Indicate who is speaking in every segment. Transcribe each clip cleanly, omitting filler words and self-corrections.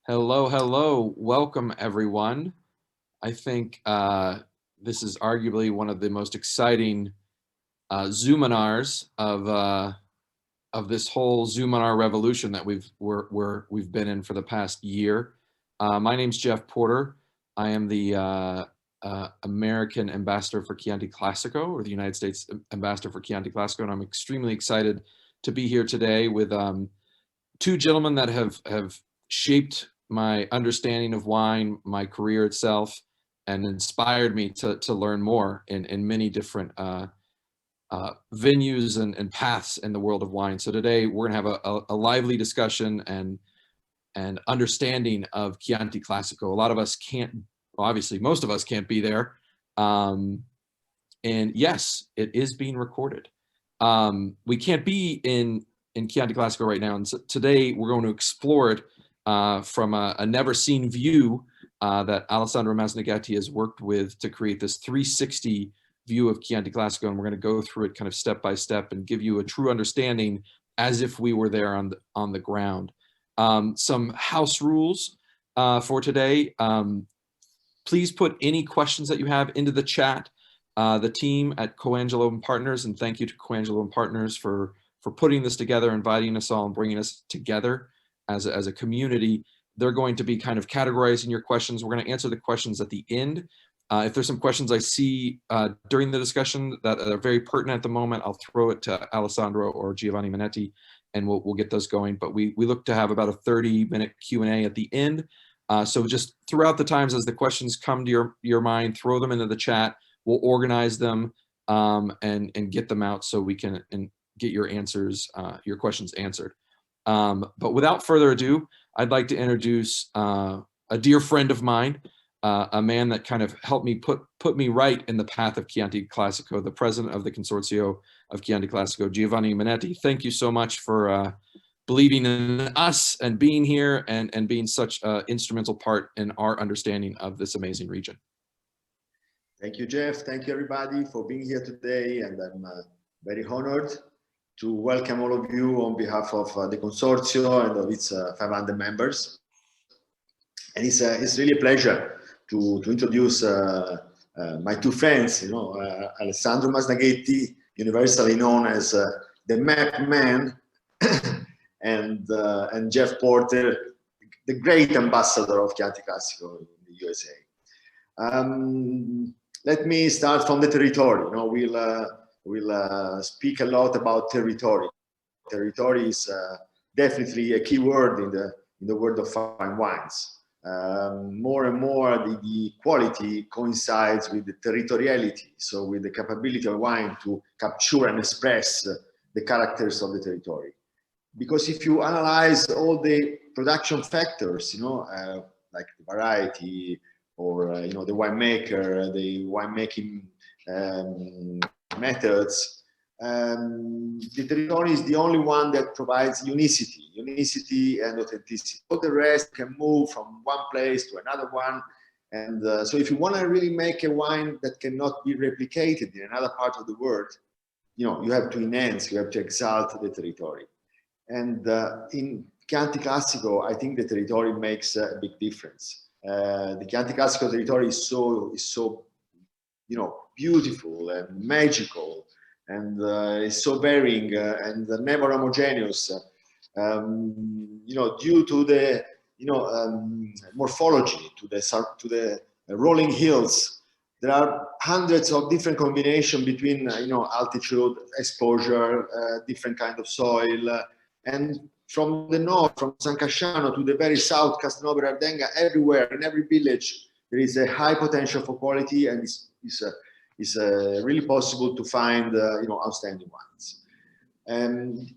Speaker 1: Hello, hello. Welcome, everyone. I think this is arguably one of the most exciting Zoominars of this whole Zoominar revolution that we've been in for the past year. My name's Jeff Porter. I am the American ambassador for Chianti Classico, or the United States ambassador for Chianti Classico, and I'm extremely excited to be here today with two gentlemen that have shaped my understanding of wine, my career itself, and inspired me to learn more in many different venues and paths in the world of wine. So today we're gonna have a lively discussion and understanding of Chianti Classico. A lot of us can't, well, obviously most of us can't be there. And yes, it is being recorded. We can't be in Chianti Classico right now, and so today we're going to explore it from a never-seen view that Alessandro Masnaghetti has worked with to create this 360 view of Chianti Classico, and we're going to go through it kind of step by step and give you a true understanding as if we were there on the ground. Some house rules for today. Please put any questions that you have into the chat. The team at Coangelo & Partners, and thank you to Coangelo & Partners for putting this together, inviting us all and bringing us together as a community. They're going to be kind of categorizing your questions. We're going to answer the questions at the end. If there's some questions I see during the discussion that are very pertinent at the moment, I'll throw it to Alessandro or Giovanni Manetti, and we'll get those going. But we look to have about a 30-minute Q&A at the end. So just throughout the times as the questions come to your mind, throw them into the chat. We'll organize them and get them out so we can get your answers, your questions answered. But without further ado, I'd like to introduce a dear friend of mine, a man that kind of helped me put me right in the path of Chianti Classico, the president of the Consorzio of Chianti Classico, Giovanni Manetti. Thank you so much for believing in us and being here and being such an instrumental part in our understanding of this amazing region.
Speaker 2: Thank you, Jeff. Thank you, everybody, for being here today. And I'm very honored to welcome all of you on behalf of the Consorzio and of its 500 members. And it's really a pleasure to introduce my two friends, Alessandro Masnaghetti, universally known as the Map Man, and Jeff Porter, the great ambassador of Chianti Classico in the USA. Let me start from the territory. We'll speak a lot about territory. Territory is definitely a key word in the world of fine wines. More and more, the quality coincides with the territoriality, so with the capability of wine to capture and express the characters of the territory. Because if you analyze all the production factors, like the variety, or the winemaker, the winemaking methods, the territory is the only one that provides unicity and authenticity. All the rest can move from one place to another one. And so if you want to really make a wine that cannot be replicated in another part of the world, you have to enhance, you have to exalt the territory. And in Chianti Classico, I think the territory makes a big difference. The Chianti Classico territory is so beautiful and magical, and it's so varying and never homogeneous. Due to the morphology, to the rolling hills, there are hundreds of different combinations between altitude, exposure, different kind of soil, and from the north, from San Casciano to the very south, Castelnuovo Ardenga, everywhere, in every village, there is a high potential for quality, and it's really possible to find outstanding wines. And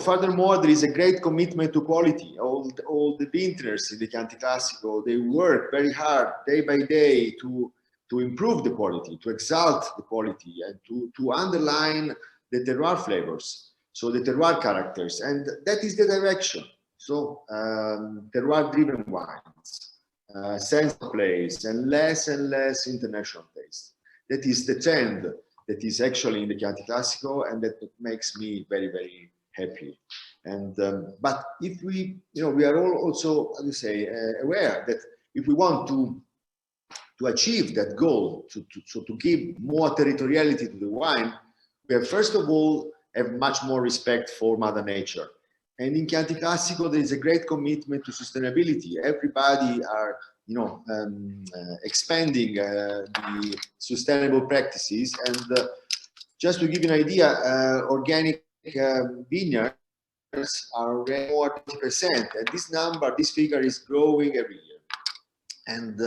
Speaker 2: furthermore, there is a great commitment to quality. All the vintners in the Chianti Classico, they work very hard day by day to improve the quality, to exalt the quality, and to underline the terroir flavors. So the terroir characters, and that is the direction. So terroir-driven wines, sense of place, and less international taste. That is the trend that is actually in the Chianti Classico, and that makes me very, very happy. And but if we, we are all also, how do you say, aware that if we want to achieve that goal, to give more territoriality to the wine, we have first of all have much more respect for Mother Nature. And in Chianti Classico, there is a great commitment to sustainability. Everybody are, expanding the sustainable practices. And just to give you an idea, organic vineyards are already more than 20%, and this figure is growing every year. And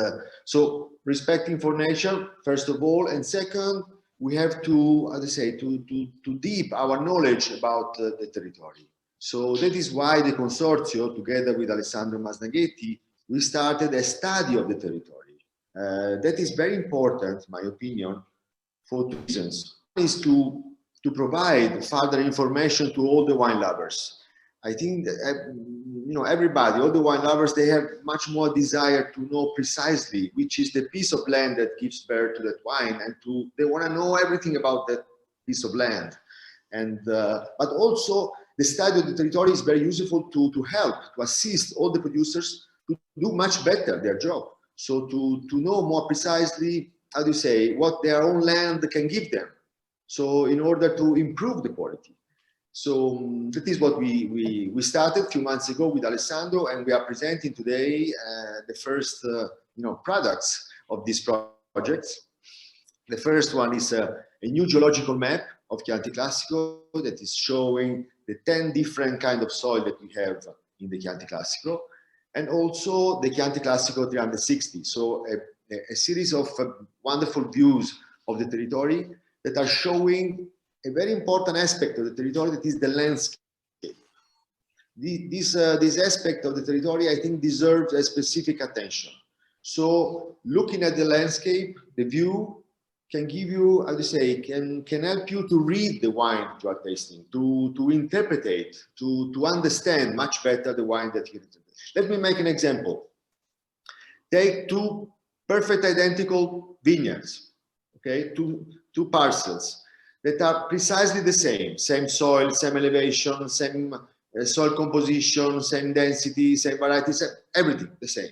Speaker 2: so respecting for nature, first of all, and second, we have to, as I say, to deep our knowledge about the territory. So that is why the Consorzio, together with Alessandro Masnaghetti, we started a study of the territory. That is very important, in my opinion, for two reasons. One is to provide further information to all the wine lovers. I think that, everybody, all the wine lovers, they have much more desire to know precisely which is the piece of land that gives birth to that wine, and they want to know everything about that piece of land. And but also the study of the territory is very useful to help, to assist all the producers to do much better their job. So to know more precisely, how do you say, what their own land can give them. So in order to improve the quality. So that is what we started a few months ago with Alessandro, and we are presenting today the first products of these projects. The first one is a new geological map of Chianti Classico that is showing the 10 different kind of soil that we have in the Chianti Classico, and also the Chianti Classico 360. So a series of wonderful views of the territory that are showing a very important aspect of the territory, that is the landscape. This aspect of the territory, I think, deserves a specific attention. So looking at the landscape, the view can give you, how to say, can help you to read the wine you are tasting, to interpret it, to understand much better the wine that you interpret. Let me make an example. Take two perfect identical vineyards, okay, two parcels that are precisely the same soil, same elevation, same soil composition, same density, same variety, everything the same.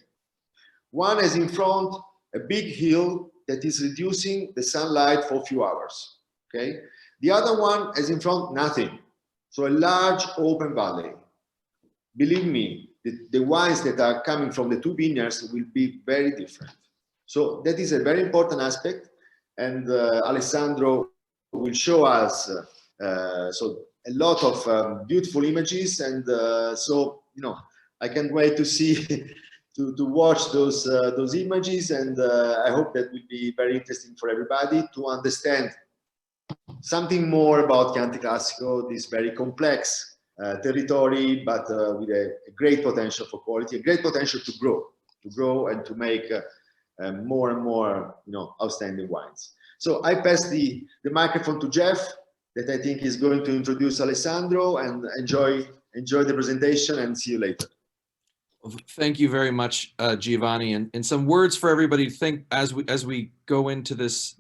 Speaker 2: One has in front a big hill that is reducing the sunlight for a few hours, okay? The other one has in front nothing, so a large open valley. Believe me, the wines that are coming from the two vineyards will be very different. So that is a very important aspect, and Alessandro will show us so a lot of beautiful images, and so I can't wait to see to watch those images, and I hope that will be very interesting for everybody to understand something more about Chianti Classico, this very complex territory, but with a great potential for quality, a great potential to grow and to make more and more outstanding wines. So I pass the microphone to Jeff, that I think is going to introduce Alessandro, and enjoy the presentation, and see you later.
Speaker 1: Well, thank you very much, Giovanni, and some words for everybody to think as we go into this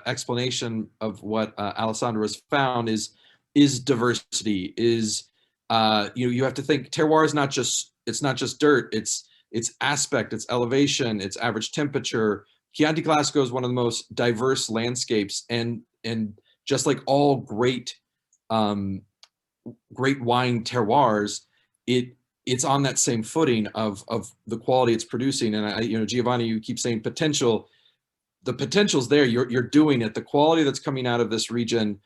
Speaker 1: explanation of what Alessandro has found is diversity. Is you have to think terroir is not just dirt. It's aspect, it's elevation, it's average temperature. Chianti Classico is one of the most diverse landscapes, and just like all great wine terroirs, it's on that same footing of the quality it's producing. And Giovanni, you keep saying potential. The potential's there. You're doing it. The quality that's coming out of this region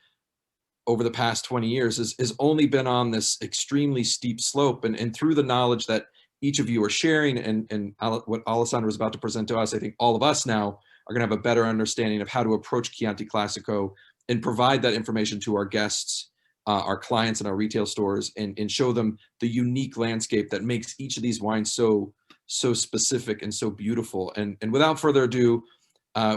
Speaker 1: over the past 20 years has only been on this extremely steep slope, and through the knowledge that each of you are sharing, and what Alessandro is about to present to us, I think all of us now are going to have a better understanding of how to approach Chianti Classico and provide that information to our guests, our clients, and our retail stores, and show them the unique landscape that makes each of these wines so specific and so beautiful. And without further ado,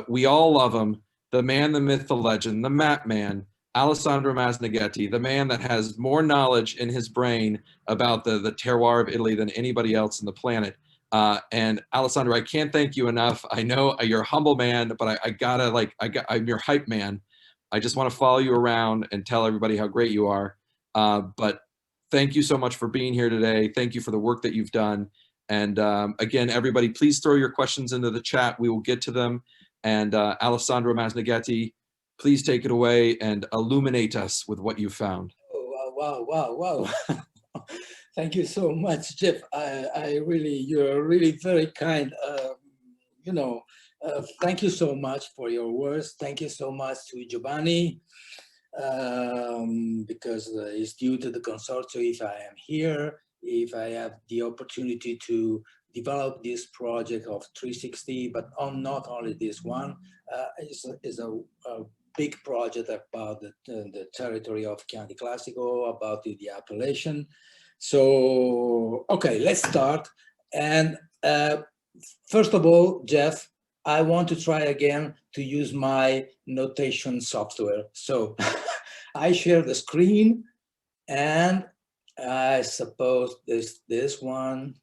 Speaker 1: we all love him, the man, the myth, the legend, the map man, Alessandro Masnaghetti, the man that has more knowledge in his brain about the terroir of Italy than anybody else on the planet. And Alessandro, I can't thank you enough. I know you're a humble man, but I'm your hype man. I just want to follow you around and tell everybody how great you are. But thank you so much for being here today. Thank you for the work that you've done. And again, everybody, please throw your questions into the chat. We will get to them. And Alessandro Masnaghetti, please take it away and illuminate us with what you found.
Speaker 3: Oh, wow, wow, wow, wow. Thank you so much, Jeff. You're really very kind. Thank you so much for your words. Thank you so much to Giovanni, because it's due to the Consorzio if I am here, if I have the opportunity to develop this project of 360, but not only this one, is a big project about the territory of Chianti Classico, about the appellation. So, okay, let's start. And first of all, Jeff, I want to try again to use my notation software. So I share the screen, and I suppose this one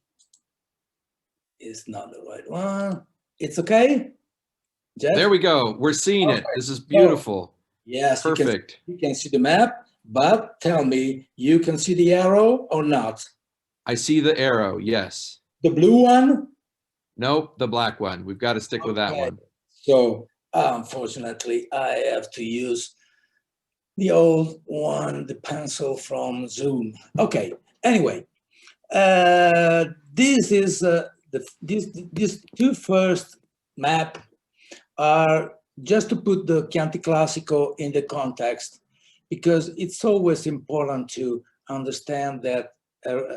Speaker 3: is not the right one. It's okay, Jeff?
Speaker 1: There we go. We're seeing it. This is beautiful.
Speaker 3: Yes,
Speaker 1: perfect.
Speaker 3: You can see the map, but tell me, you can see the arrow or not?
Speaker 1: I see the arrow, yes.
Speaker 3: The blue one?
Speaker 1: Nope, the black one. We've got to stick with that one.
Speaker 3: So unfortunately, I have to use the old one, the pencil from Zoom. Okay, anyway, this is these two first map are just to put the Chianti Classico in the context, because it's always important to understand that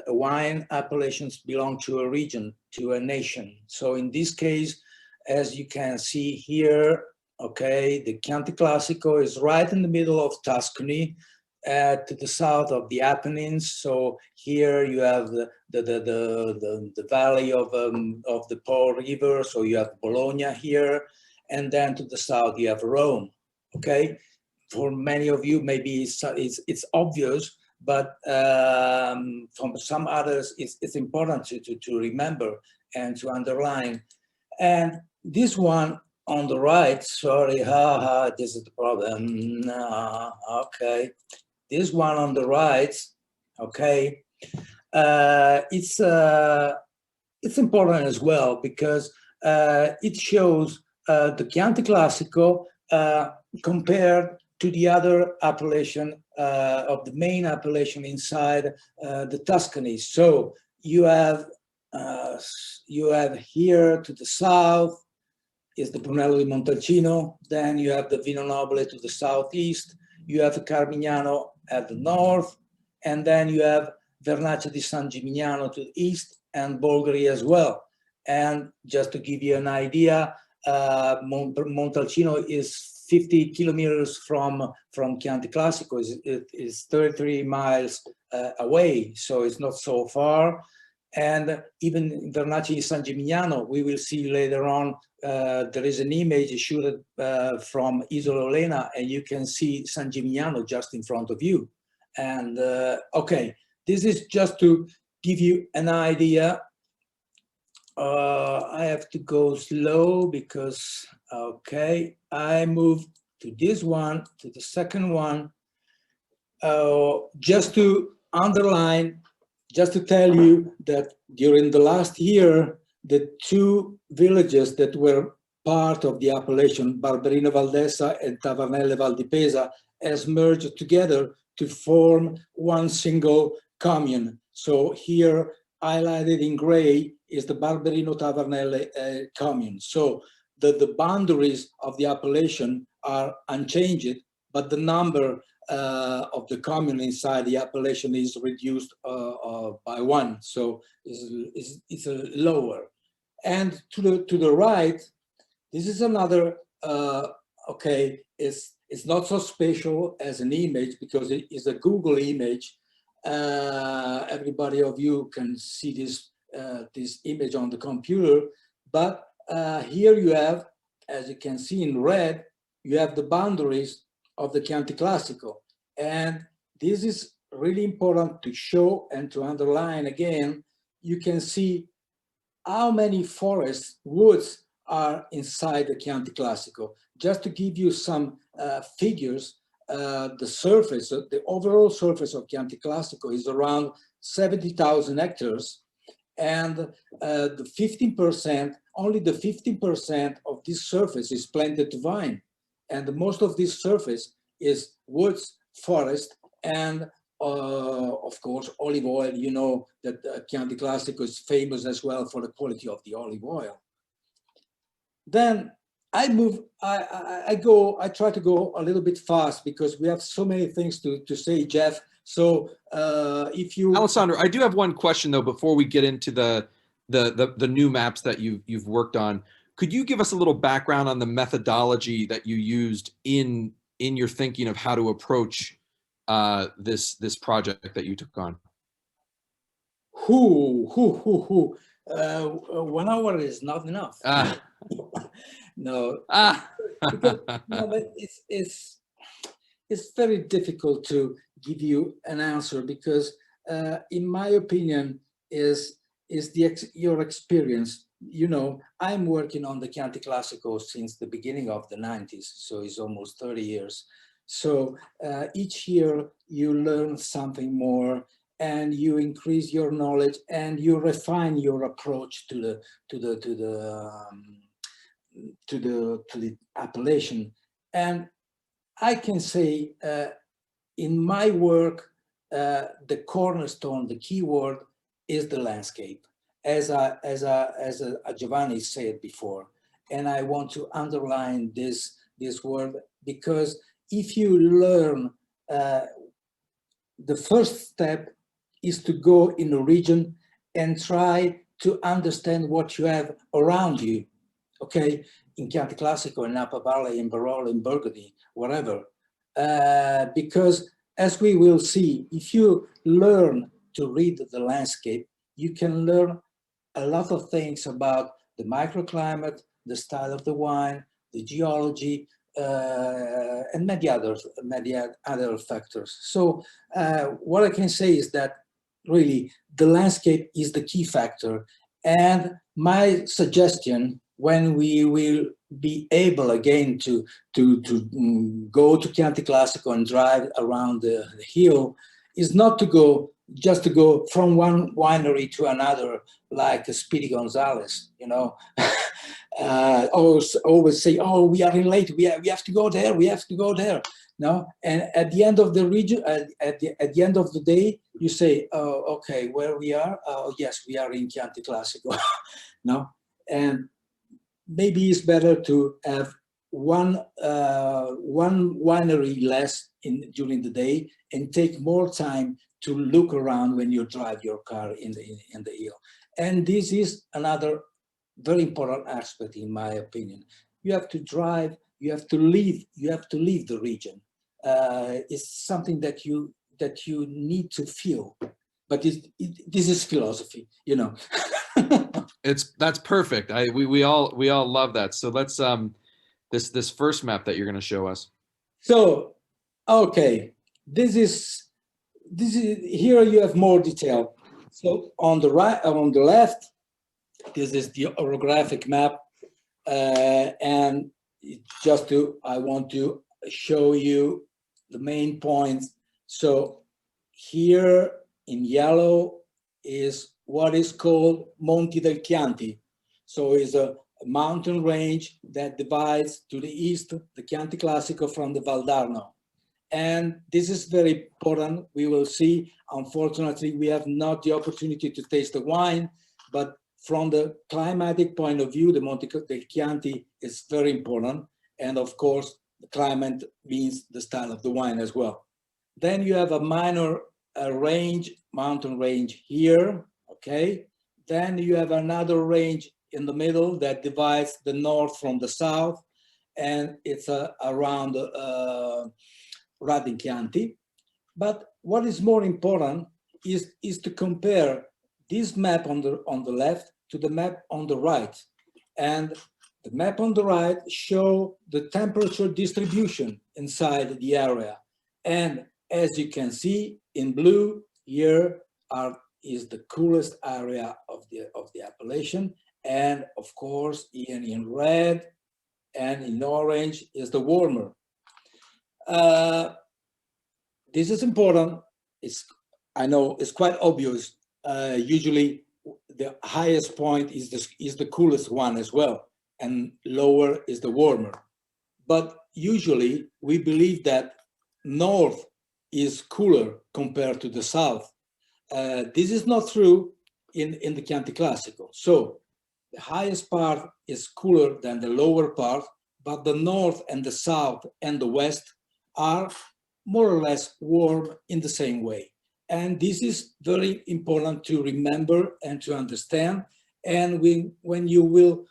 Speaker 3: wine appellations belong to a region, to a nation. So in this case, as you can see here, okay, the Chianti Classico is right in the middle of Tuscany, to the south of the Apennines. So here you have the valley of the Po River. So you have Bologna here, and then to the south you have Rome. Okay, for many of you maybe it's obvious, but from some others it's important to remember and to underline. And this one on the right, sorry, this is the problem. Okay, this one on the right, okay, it's important as well, because it shows the Chianti Classico compared to the other appellation of the main appellation inside the Tuscany. So you have here to the south is the Brunello di Montalcino. Then you have the Vino Nobile to the southeast. You have Carmignano at the north, and then you have Vernaccia di San Gimignano to the east, and Bolgheri as well. And just to give you an idea, Montalcino is 50 kilometers from Chianti Classico. It is 33 miles away, so it's not so far. And even Vernaccia di San Gimignano, we will see later on, there is an image shot from Isola Olena, and you can see San Gimignano just in front of you. And okay, this is just to give you an idea. I have to go slow because, okay, I move to this one, to the second one, just to underline, just to tell you that during the last year, the two villages that were part of the appellation, Barberino Valdesa and Tavernelle Val di Pesa, has merged together to form one single commune. So here, highlighted in gray, is the Barberino Tavernelle commune. So the boundaries of the appellation are unchanged, but the number of the commune inside the appellation is reduced by one, so it's lower. And to the right, this is another, okay, it's not so special as an image because it is a Google image. Everybody of you can see this image on the computer, but here you have, as you can see in red, you have the boundaries of the Chianti Classico. And this is really important to show and to underline again. You can see how many forests, woods are inside the Chianti Classico. Just to give you some figures, the surface, the overall surface of Chianti Classico is around 70,000 hectares, and the 15%, only the 15% of this surface is planted to vine, and most of this surface is woods, forest, and of course olive oil. You know that Chianti Classico is famous as well for the quality of the olive oil. Then I try to go a little bit fast because we have so many things to say, Jeff. So if you...
Speaker 1: Alessandro, I do have one question though, before we get into the new maps that you've worked on. Could you give us a little background on the methodology that you used in your thinking of how to approach this project that you took on?
Speaker 3: 1 hour is not enough. No, because, no, but it's very difficult to give you an answer because, in my opinion, is your experience. You know, I'm working on the Chianti Classico since the beginning of the 90s, so it's almost 30 years. So each year you learn something more, and you increase your knowledge, and you refine your approach to the appellation. And I can say, in my work, the cornerstone, the key word is the landscape, as Giovanni said before. And I want to underline this word, because if you learn, the first step is to go in a region and try to understand what you have around you. Okay, in Chianti Classico, in Napa Valley, in Barolo, in Burgundy, whatever. Because as we will see, if you learn to read the landscape, you can learn a lot of things about the microclimate, the style of the wine, the geology, and many other factors. So what I can say is that really the landscape is the key factor. And my suggestion, when we will be able again to go to Chianti Classico and drive around the hill, is not to go just to go from one winery to another like Speedy Gonzales, you know. Always say, oh, we are in late, we have to go there, we have to go there. No, and at the end of the region, at the end of the day, you say, oh, okay, where we are? Oh, yes, we are in Chianti Classico. No, and maybe it's better to have one winery less during the day and take more time to look around when you drive your car in the hill. And this is another very important aspect, in my opinion. You have to drive, you have to leave the region. It's something that you need to feel, but this is philosophy, you know.
Speaker 1: That's perfect. We all love that. So let's this first map that you're going to show us. So,
Speaker 3: okay, this is here you have more detail. So on the right, on the left, this is the orographic map, and I want to show you the main points. So here in yellow is what is called Monti del Chianti. So it's a mountain range that divides to the east the Chianti Classico from the Valdarno. And this is very important. We will see, unfortunately, we have not the opportunity to taste the wine, but from the climatic point of view, the Monti del Chianti is very important. And of course, the climate means the style of the wine as well. Then you have a minor mountain range here, okay? Then you have another range in the middle that divides the north from the south, and it's around Radin Chianti. But what is more important is to compare this map on the left to the map on the right. And the map on the right show the temperature distribution inside the area. And as you can see in blue, here is the coolest area of the appellation. And of course, in red and in orange is the warmer. this is important. I know it's quite obvious. Usually the highest point is the coolest one as well, and lower is the warmer. But usually we believe that north is cooler compared to the south. This is not true in the Chianti Classico. So the highest part is cooler than the lower part, but the north and the south and the west are more or less warm in the same way. And this is very important to remember and to understand. And when you will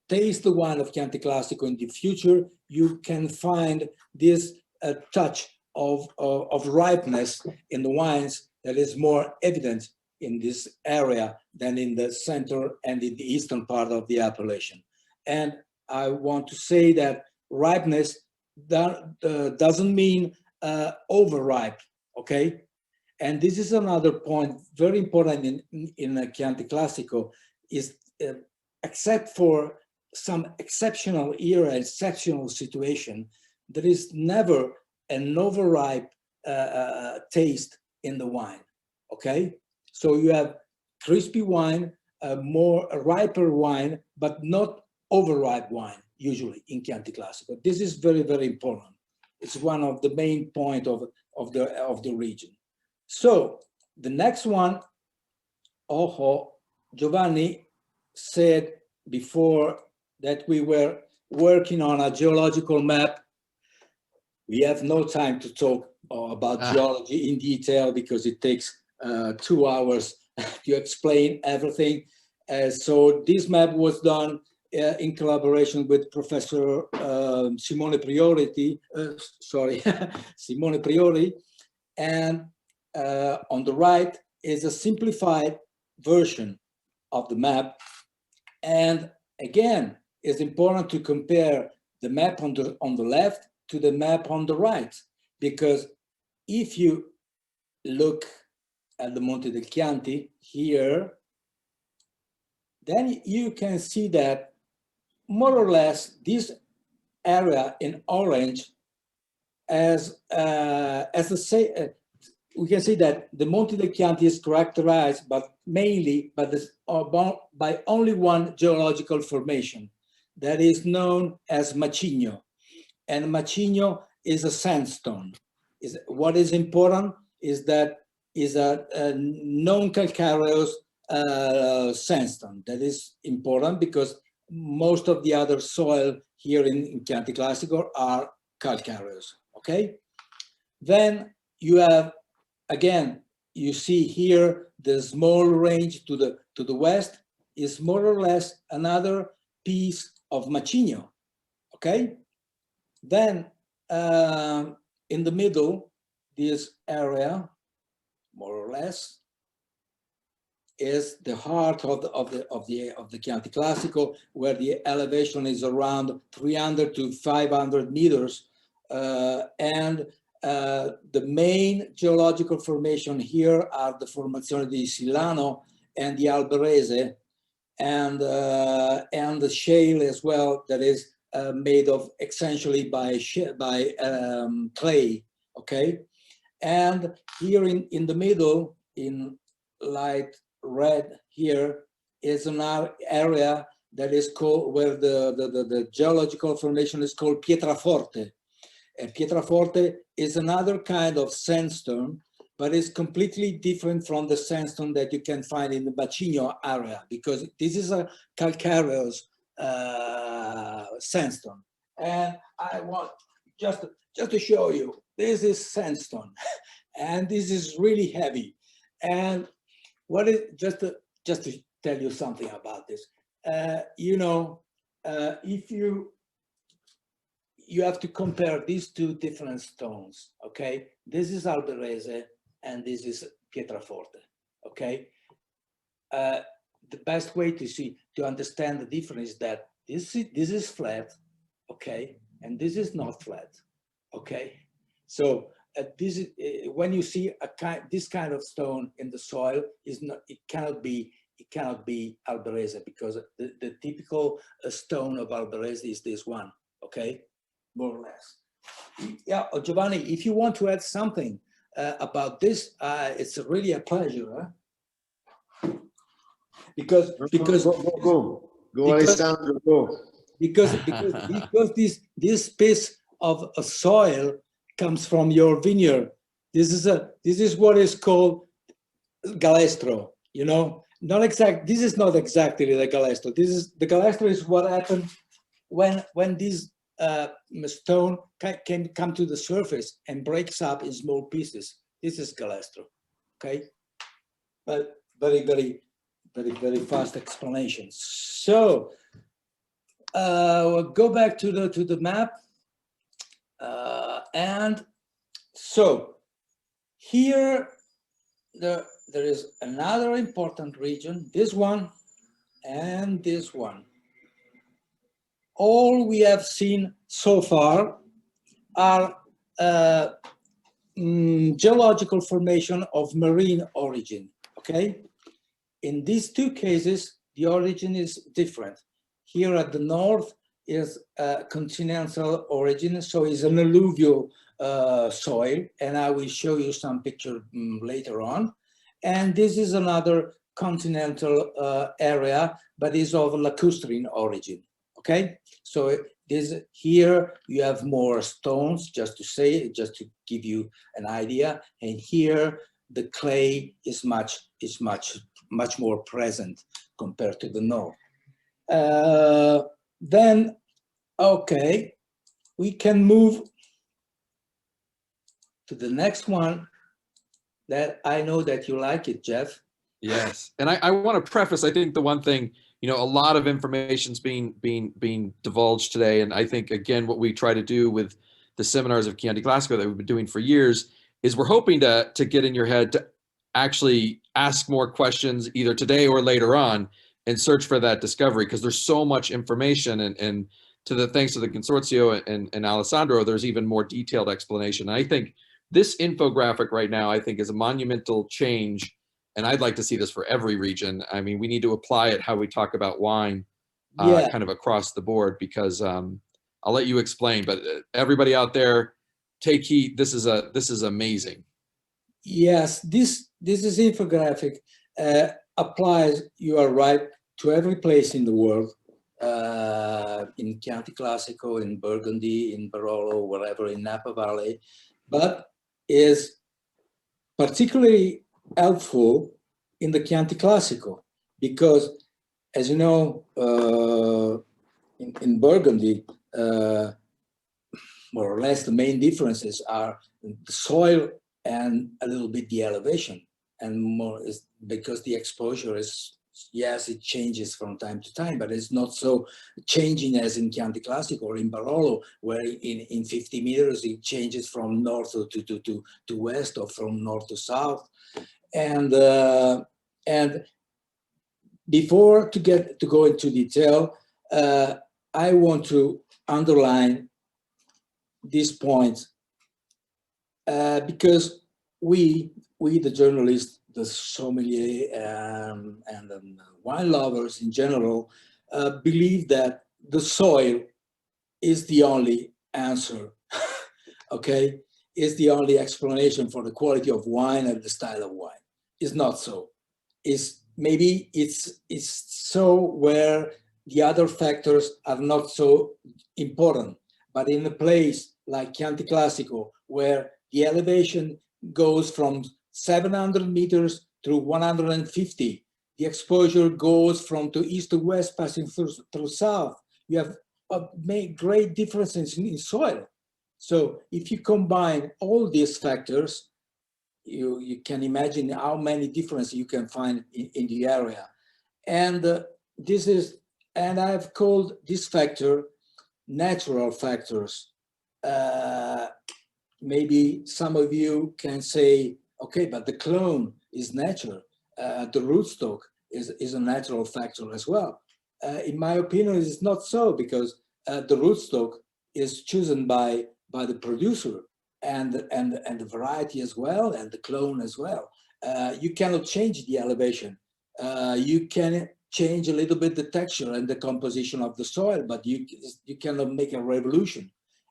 Speaker 3: taste the wine of Chianti Classico in the future, you can find this touch of ripeness in the wines that is more evident in this area than in the center and in the eastern part of the appellation. And I want to say that ripeness doesn't mean overripe, okay? And this is another point very important in Chianti Classico, is except for some exceptional era, exceptional situation, there is never an overripe taste in the wine, okay? So you have crispy wine, more riper wine, but not overripe wine, usually in Chianti Classico. This is very, very important. It's one of the main points of the region. So the next one, Giovanni said before that we were working on a geological map. We have no time to talk about geology in detail because it takes 2 hours to explain everything. So this map was done in collaboration with Professor Simone Priori, Simone Priori, and on the right is a simplified version of the map. And again, it's important to compare the map on the left to the map on the right, because if you look at the Monte del Chianti here, then you can see that more or less this area in orange we can see that the Monte del Chianti is characterized but mainly by only one geological formation that is known as Macigno. And Macigno is a sandstone. What is important is that is a non-calcareous sandstone. That is important because most of the other soil here in Chianti Classico are calcareous, okay? Then you have, again, you see here the small range to the west is more or less another piece of Macigno, okay? Then in the middle, this area, more or less, is the heart of the Chianti Classico, where the elevation is around 300 to 500 meters, and the main geological formation here are the Formazione di Silano and the Alberese, and the shale as well, that is made of essentially by clay, okay? And here in the middle, in light red here, is an area that is called, where the geological formation is called Pietraforte. And Pietraforte is another kind of sandstone, but it's completely different from the sandstone that you can find in the Macigno area, because this is a calcareous sandstone. And I want just to show you, this is sandstone, and this is really heavy. And what is, just to tell you something about this, you know, if you have to compare these two different stones, okay? This is Alberese and this is Pietraforte, okay? The best way to understand the difference is that this is flat, okay? And this is not flat, okay? So this is, when you see this kind of stone in the soil, it cannot be Alberese, because the typical stone of Alberese is this one, okay? More or less. Yeah, Giovanni, if you want to add something about this, it's really a pleasure. Huh? Because
Speaker 2: go, Alessandro, go.
Speaker 3: Because this piece of a soil comes from your vineyard. This is what is called galestro. You know, not exact. This is not exactly the galestro. The galestro is what happened when this stone can come to the surface and breaks up in small pieces. This is galestro. Okay, but very fast explanation. So we'll go back to the map, and so here there is another important region, this one and this one. All we have seen so far are geological formation of marine origin, okay? In these two cases, the origin is different. Here at the north is continental origin, so it's an alluvial soil, and I will show you some picture later on. And this is another continental area, but is of lacustrine origin, okay? So here you have more stones, just to give you an idea, and here the clay is much more present compared to the north. Then, okay, we can move to the next one that I know that you like it, Jeff.
Speaker 1: Yes, and I want to preface, I think the one thing, you know, a lot of information's being divulged today, and I think, again, what we try to do with the seminars of Chianti Classico that we've been doing for years is we're hoping to get in your head to actually ask more questions either today or later on and search for that discovery, because there's so much information, and thanks to the Consorzio and Alessandro, there's even more detailed explanation. And I think this infographic right now, I think, is a monumental change, and I'd like to see this for every region. I mean, we need to apply it how we talk about wine, kind of across the board, because I'll let you explain, but everybody out there, take heed. This is amazing.
Speaker 3: Yes, this is infographic applies, you are right, to every place in the world, in Chianti Classico, in Burgundy, in Barolo, wherever, in Napa Valley, but is particularly helpful in the Chianti Classico because, as you know, in Burgundy, more or less the main differences are the soil and a little bit the elevation, and more is because the exposure is, yes, it changes from time to time, but it's not so changing as in Chianti Classico or in Barolo, where in 50 meters it changes from north to west or from north to south. And before to go into detail, I want to underline this point because we the journalists, the sommelier, and wine lovers in general believe that the soil is the only answer, okay? Is the only explanation for the quality of wine and the style of wine. It's not so. Maybe it's so where the other factors are not so important. But in a place like Chianti Classico, where the elevation goes from 700 meters to 150, the exposure goes from to east to west, passing through south, you have made great differences in soil. So if you combine all these factors, you can imagine how many differences you can find in the area. And and I've called this factor natural factors. Maybe some of you can say, okay, but the clone is nature. The rootstock is a natural factor as well. In my opinion, it's not so, because the rootstock is chosen by the producer and the variety as well, and the clone as well. You cannot change the elevation. You can change a little bit the texture and the composition of the soil, but you cannot make a revolution.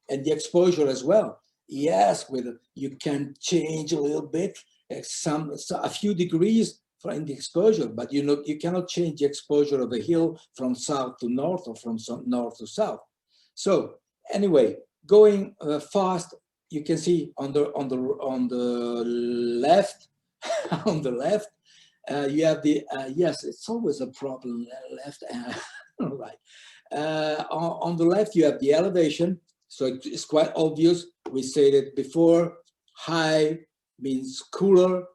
Speaker 3: and the exposure as well. Yes, you can change a little bit, a few degrees in the exposure, but you cannot change the exposure of a hill from south to north or from north to south. So anyway, going fast, you can see on the left, on the left, you have the yes, it's always a problem. Left, right. On the left, you have the elevation. So it's quite obvious. We said it before. High means cooler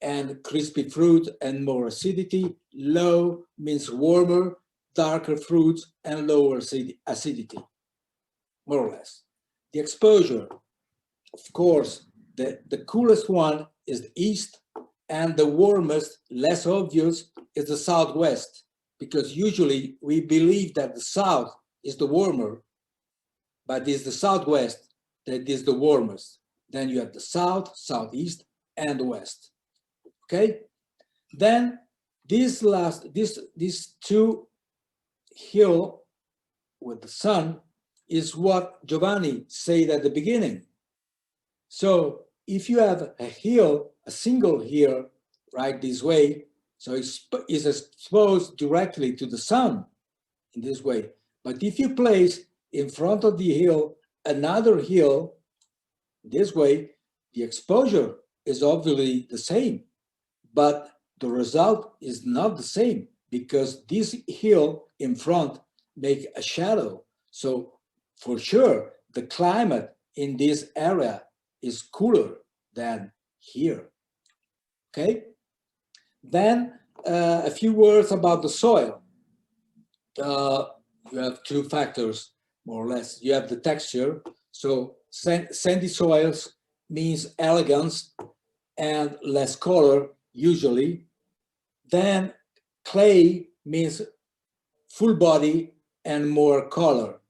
Speaker 3: and crispy fruit and more acidity. Low means warmer, darker fruit and lower acidity, more or less. The exposure, of course, the coolest one is the east, and the warmest, less obvious, is the southwest, because usually we believe that the south is the warmer, but it's the southwest that is the warmest. Then you have the south, southeast, and the west. Okay? Then these two hill with the sun is what Giovanni said at the beginning. So if you have a hill, a single hill, right this way, so it's exposed directly to the sun in this way. But if you place in front of the hill another hill this way, the exposure is obviously the same, but the result is not the same because this hill in front make a shadow. So for sure, the climate in this area is cooler than here. Okay? Then a few words about the soil. You have two factors, more or less. You have the texture. So sandy soils means elegance and less color, usually. Then clay means full body and more color.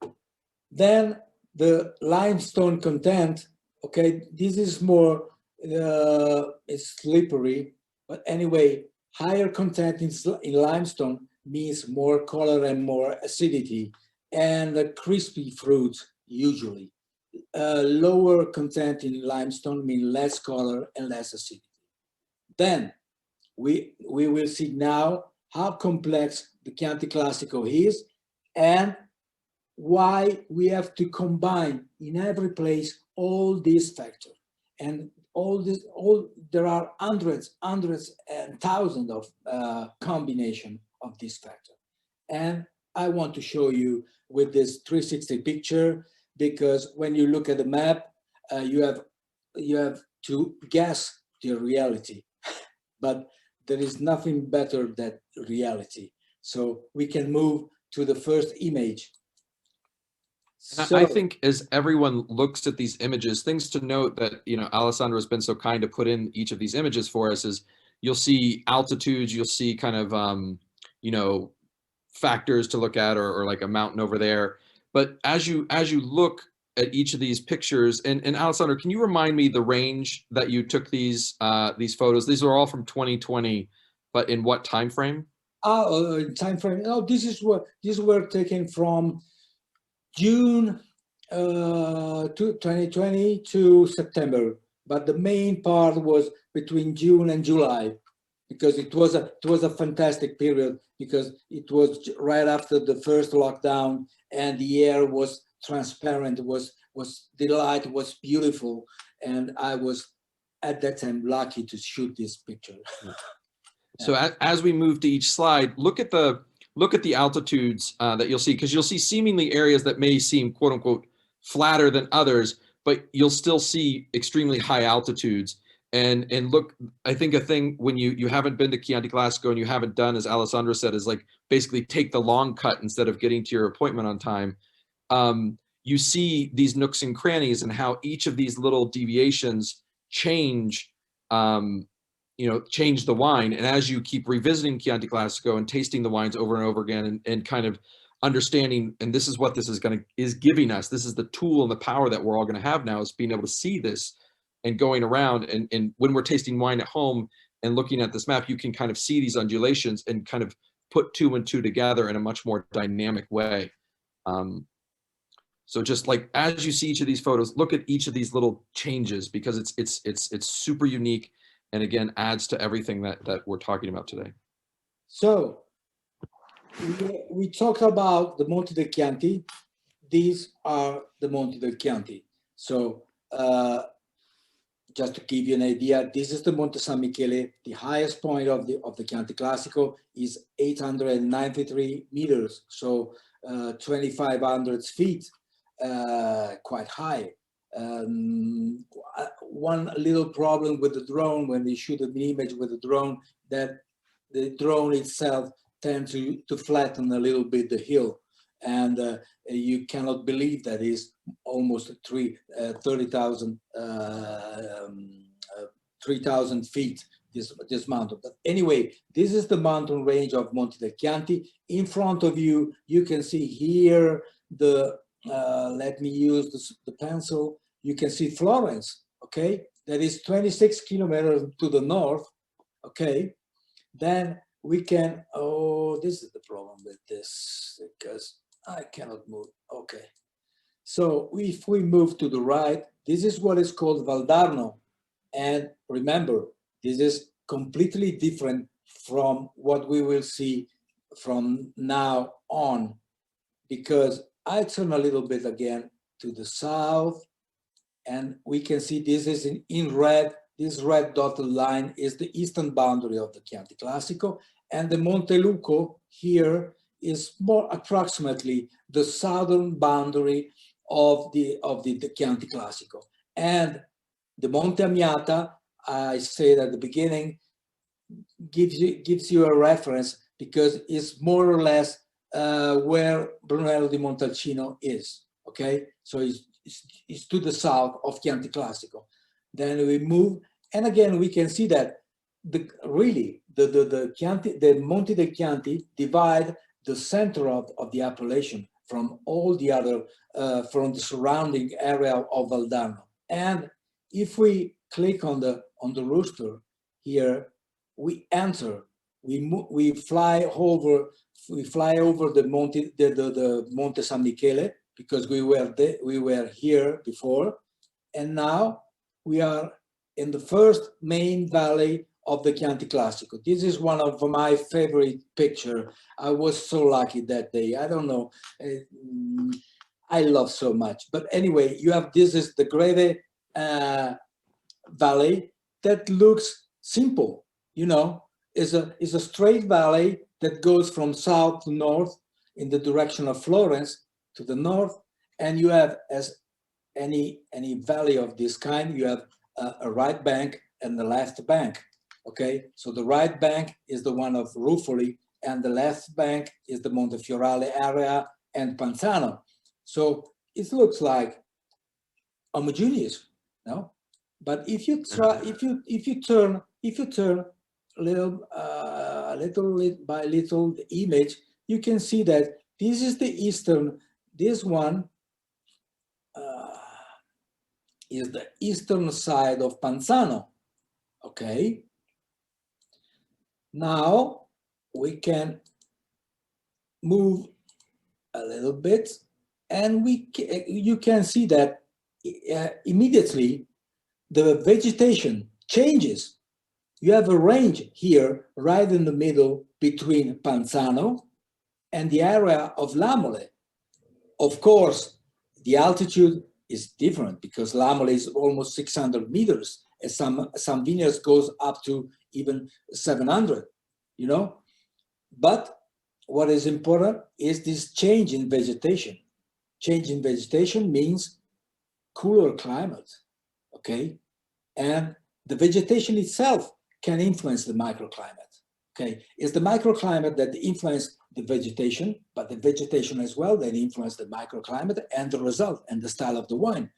Speaker 3: Then the limestone content, okay, this is more, it's slippery, but anyway, higher content in limestone means more color and more acidity, and the crispy fruits usually. Lower content in limestone means less color and less acidity. Then we will see now how complex the Chianti Classico is and why we have to combine in every place all these factors. And there are hundreds and thousands of combination of this factor. And I want to show you with this 360 picture, because when you look at the map, you have to guess the reality, but there is nothing better than reality. So we can move to the first image.
Speaker 1: So, I think as everyone looks at these images, things to note that, Alessandro has been so kind to put in each of these images for us is you'll see altitudes, you'll see kind of, factors to look at or like a mountain over there. But as you look at each of these pictures, and Alessandro, can you remind me the range that you took these photos? These are all from 2020, but in what time frame?
Speaker 3: Time frame. Oh, these were taken from June 2020 to September, but the main part was between June and July, because it was a fantastic period, because it was right after the first lockdown and the air was transparent, the light was beautiful, and I was at that time lucky to shoot this picture.
Speaker 1: So as we move to each slide, look at the altitudes that you'll see, because you'll see seemingly areas that may seem quote unquote flatter than others, but you'll still see extremely high altitudes. And look, I think a thing when you haven't been to Chianti Classico and you haven't done, as Alessandro said, is like basically take the long cut instead of getting to your appointment on time. You see these nooks and crannies and how each of these little deviations change change the wine. And as you keep revisiting Chianti Classico and tasting the wines over and over again and kind of understanding, and this is what this is giving us, this is the tool and the power that we're all going to have now, is being able to see this and going around. And when we're tasting wine at home and looking at this map, you can kind of see these undulations and kind of put two and two together in a much more dynamic way. So just like as you see each of these photos, look at each of these little changes because it's super unique, and again adds to everything that we're talking about today.
Speaker 3: So we talked about the Monte dei Chianti. These are the Monte dei Chianti. So just to give you an idea, this is the Monte San Michele. The highest point of the Chianti Classico is 893 meters, so 2,500 feet, quite high. One little problem with the drone, when they shoot an image with the drone, that the drone itself tends to flatten a little bit the hill, and you cannot believe that is almost 30,000 3,000 feet, this mountain. But anyway, this is the mountain range of Monte dei Chianti. In front of you, you can see here the, let me use the pencil, you can see Florence, okay? That is 26 kilometers to the north, okay? Then we can, oh, this is the problem with this, because I cannot move, okay. So if we move to the right, this is what is called Valdarno. And remember, this is completely different from what we will see from now on, because I turn a little bit again to the south, and we can see this is in red. This red dotted line is the eastern boundary of the Chianti Classico, and the Monte Luco here is more approximately the southern boundary of the Chianti Classico. And the Monte Amiata, I said at the beginning, gives you a reference because it's more or less where Brunello di Montalcino is, okay? So it's to the south of Chianti Classico. Then we move, and again, we can see that the Monte dei Chianti divide the center of the appellation from all the other, from the surrounding area of Valdarno. And if we click on the rooster here, we enter, we fly over the Monte San Michele, because we were here before, and now we are in the first main valley of the Chianti Classico. This is one of my favorite picture. I was so lucky that day. I don't know, I love so much. But anyway, you have, this is the Greve Valley that looks simple, you know, is a straight valley that goes from south to north in the direction of Florence to the north, and you have, as any valley of this kind, you have a right bank and the left bank. Okay, so the right bank is the one of Ruffoli, and the left bank is the Montefiorale area and Panzano. So it looks like homogeneous, no? But if you try, if you turn little by little the image, you can see that this is the eastern. This one is the eastern side of Panzano. Okay. Now we can move a little bit, and you can see that immediately the vegetation changes. You have a range here right in the middle between Panzano and the area of Lamole. Of course, the altitude is different because Lamole is almost 600 meters, and some vineyards goes up to even 700, you know. But what is important is this change in vegetation. Change in vegetation means cooler climate, okay? And the vegetation itself can influence the microclimate, okay? It's the microclimate that influences the vegetation, but the vegetation as well that influence the microclimate and the result and the style of the wine.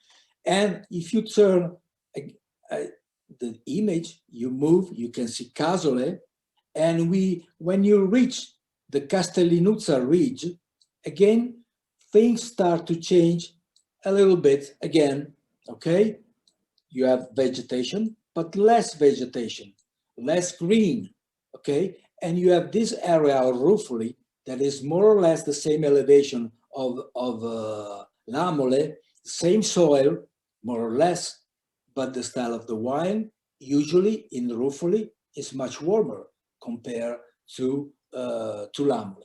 Speaker 3: And if you turn the image, you move, you can see Casole, and when you reach the Castellinuzza ridge, again, things start to change a little bit again, okay? You have vegetation, but less vegetation, less green, okay? And you have this area of Ruffoli that is more or less the same elevation of Lamole, same soil, more or less, but the style of the wine, usually in Ruffoli, is much warmer compared to Lamole.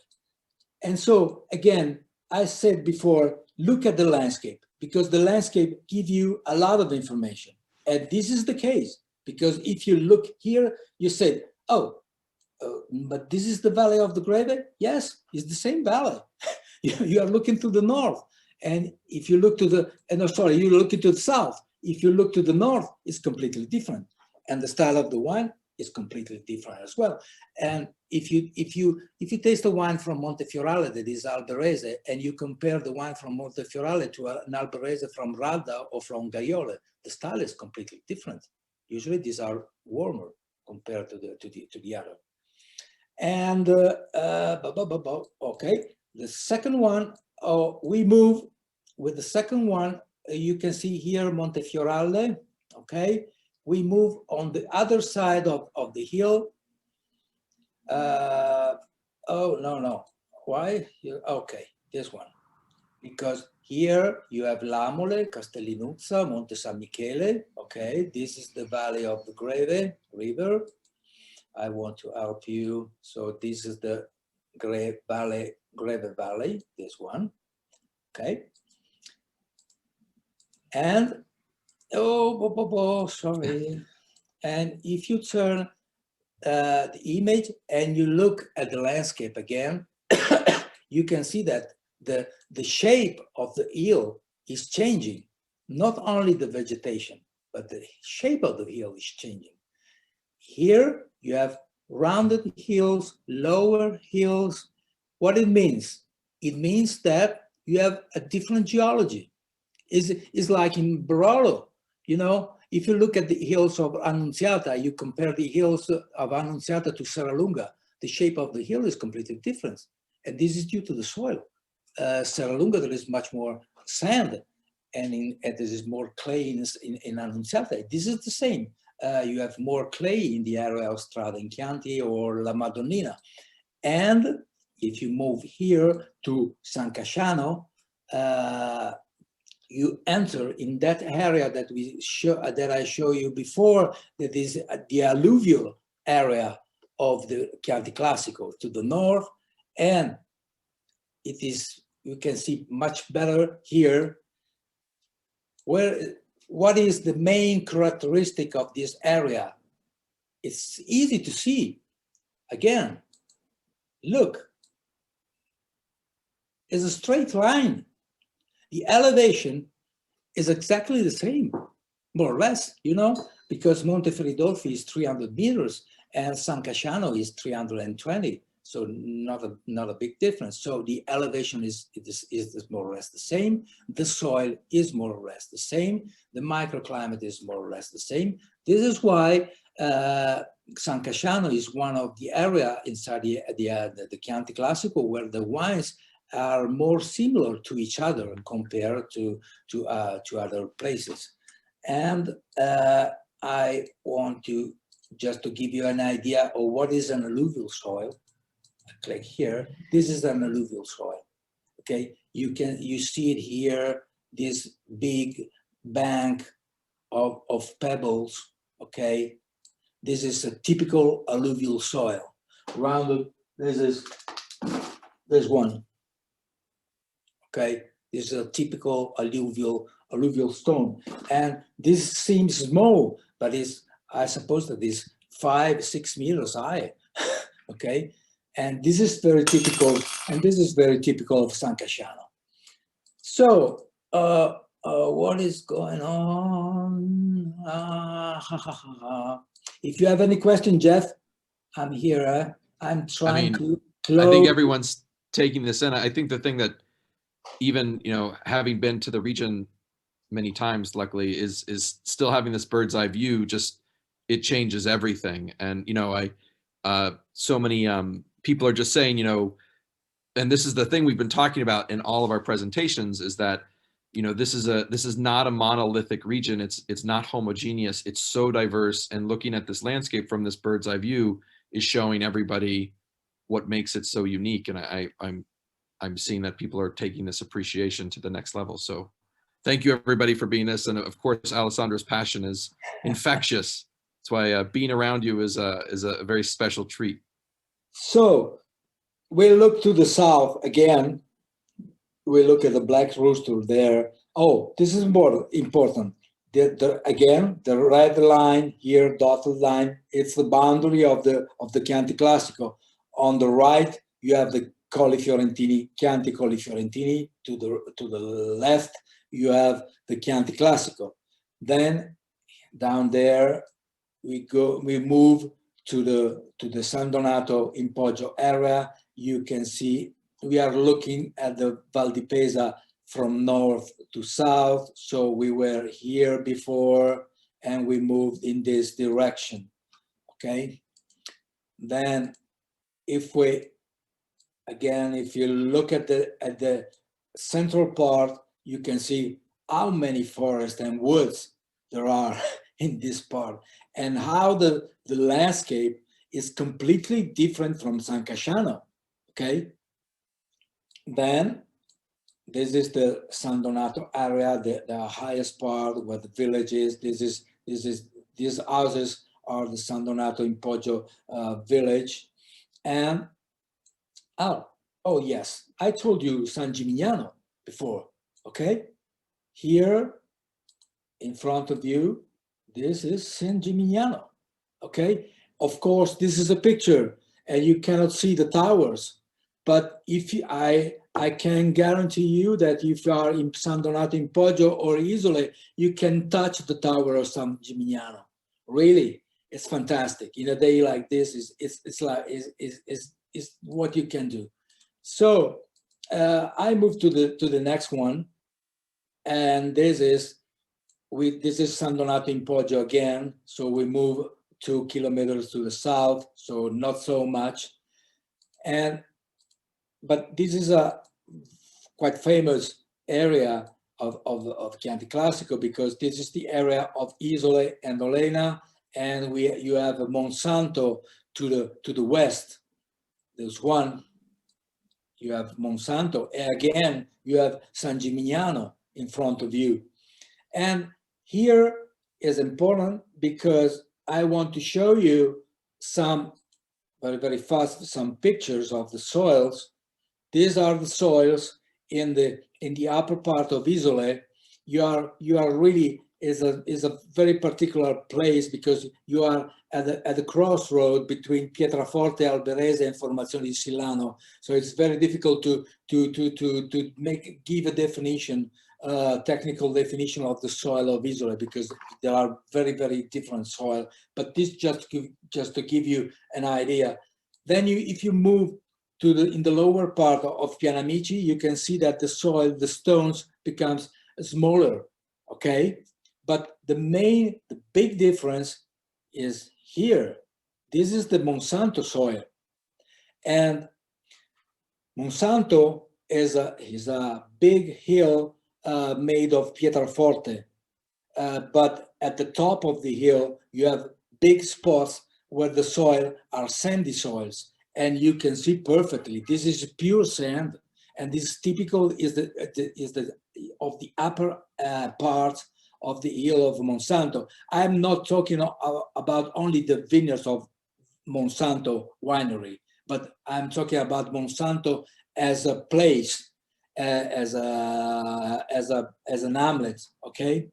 Speaker 3: And so, again, I said before, look at the landscape, because the landscape gives you a lot of information. And this is the case, because if you look here, you said, oh, but this is the valley of the Greve? Yes, it's the same valley. You are looking to the north. And if you look to the, you're looking to the south. If you look to the north, it's completely different. And the style of the wine is completely different as well. And if you taste a wine from Montefiorale that is Alberese, and you compare the wine from Montefiorale to an Alberese from Radda or from Gaiole, the style is completely different. Usually these are warmer compared to the other. And okay, the second one, we move with the second one. You can see here Montefiorale. Okay, we move on the other side of the hill. Oh no, why? Okay, this one, because here you have Lamole, Castellinuzza, Monte San Michele. Okay, this is the valley of the Greve River. I want to help you. So this is the Greve Valley, this one. Okay. And, sorry. And if you turn the image and you look at the landscape again, you can see that the shape of the hill is changing. Not only the vegetation, but the shape of the hill is changing. Here you have rounded hills, lower hills. What it means? It means that you have a different geology. It's like in Barolo, you know, if you look at the hills of Annunziata, you compare the hills of Annunziata to Serralunga, the shape of the hill is completely different. And this is due to the soil. Serralunga, there is much more sand, and there is more clay in Annunziata. This is the same. You have more clay in the area of Strada in Chianti or La Madonnina. And if you move here to San Casciano, you enter in that area that I showed you before, that is the alluvial area of the Chianti Classico to the north. And it is, you can see much better here, what is the main characteristic of this area? It's easy to see. Again, look, it's a straight line. The elevation is exactly the same, more or less, you know, because Monte Fridolfi is 300 meters and San Casciano is 320. So not a big difference. So the elevation is more or less the same. The soil is more or less the same. The microclimate is more or less the same. This is why San Casciano is one of the area inside the Chianti Classico where the wines are more similar to each other compared to other places. And I want to just to give you an idea of what is an alluvial soil. Click here. This is an alluvial soil. Okay, you see it here. This big bank of pebbles. Okay, this is a typical alluvial soil. Rounded. This one. Okay, this is a typical alluvial stone, and this seems small, but I suppose that is 5-6 meters high. Okay. And this is very typical, of San Casciano. So, what is going on? If you have any question, Jeff, I'm here. I'm trying to close.
Speaker 1: I think everyone's taking this in. I think the thing that even, you know, having been to the region many times, luckily, is still having this bird's eye view. Just it changes everything. And you know, so many people are just saying, you know, and this is the thing we've been talking about in all of our presentations, is that, you know, this is not a monolithic region. It's not homogeneous. It's so diverse, and looking at this landscape from this bird's eye view is showing everybody what makes it so unique. And I'm I'm seeing that people are taking this appreciation to the next level. So thank you everybody for being this. And of course, Alessandro's passion is infectious. That's why being around you is a very special treat.
Speaker 3: So we look to the south again. We look at the Black Rooster there. Oh, this is important. Again, the red line here, dotted line, it's the boundary of the Chianti Classico. On the right, you have the Colli Fiorentini, Chianti Colli Fiorentini. To the left, you have the Chianti Classico. Then down there, we move to the San Donato in Poggio area. You can see we are looking at the Val di Pesa from north to south. So we were here before and we moved in this direction, okay? Then if you look at the central part, you can see how many forests and woods there are in this part and how the landscape is completely different from San Casciano, okay? Then this is the San Donato area, the highest part where the village is. These houses are the San Donato in Poggio village. And oh yes, I told you San Gimignano before, okay? Here in front of you, this is San Gimignano, okay? Of course, this is a picture and you cannot see the towers, but if I can guarantee you that if you are in San Donato in Poggio or Isole, you can touch the tower of San Gimignano. Really, it's fantastic. In a day like this, it's what you can do. So I move to the next one, and this is San Donato in Poggio again. So we move 2 kilometers to the south, so not so much. But this is a quite famous area of Chianti Classico because this is the area of Isole and Olena, and you have Monsanto to the west. There's one. You have Monsanto, and again you have San Gimignano in front of you. And here is important because I want to show you some very fast some pictures of the soils. These are the soils in the upper part of Isole. You are really is a very particular place because you are at the crossroad between Pietraforte, Alberese, and Formazione di Sillano. So it's very difficult to give a definition, technical definition of the soil of Isole because there are very different soil. But this just to give you an idea. Then if you move in the lower part of Pianamici, you can see that the soil, the stones becomes smaller, okay? But the big difference is here. This is the Monsanto soil. And Monsanto is a big hill made of Pietraforte. But at the top of the hill, you have big spots where the soil are sandy soils. And you can see perfectly, this is pure sand. And this is typical of the upper part of the hill of Monsanto. I'm not talking about only the vineyards of Monsanto winery, but I'm talking about Monsanto as a place, as an hamlet, okay,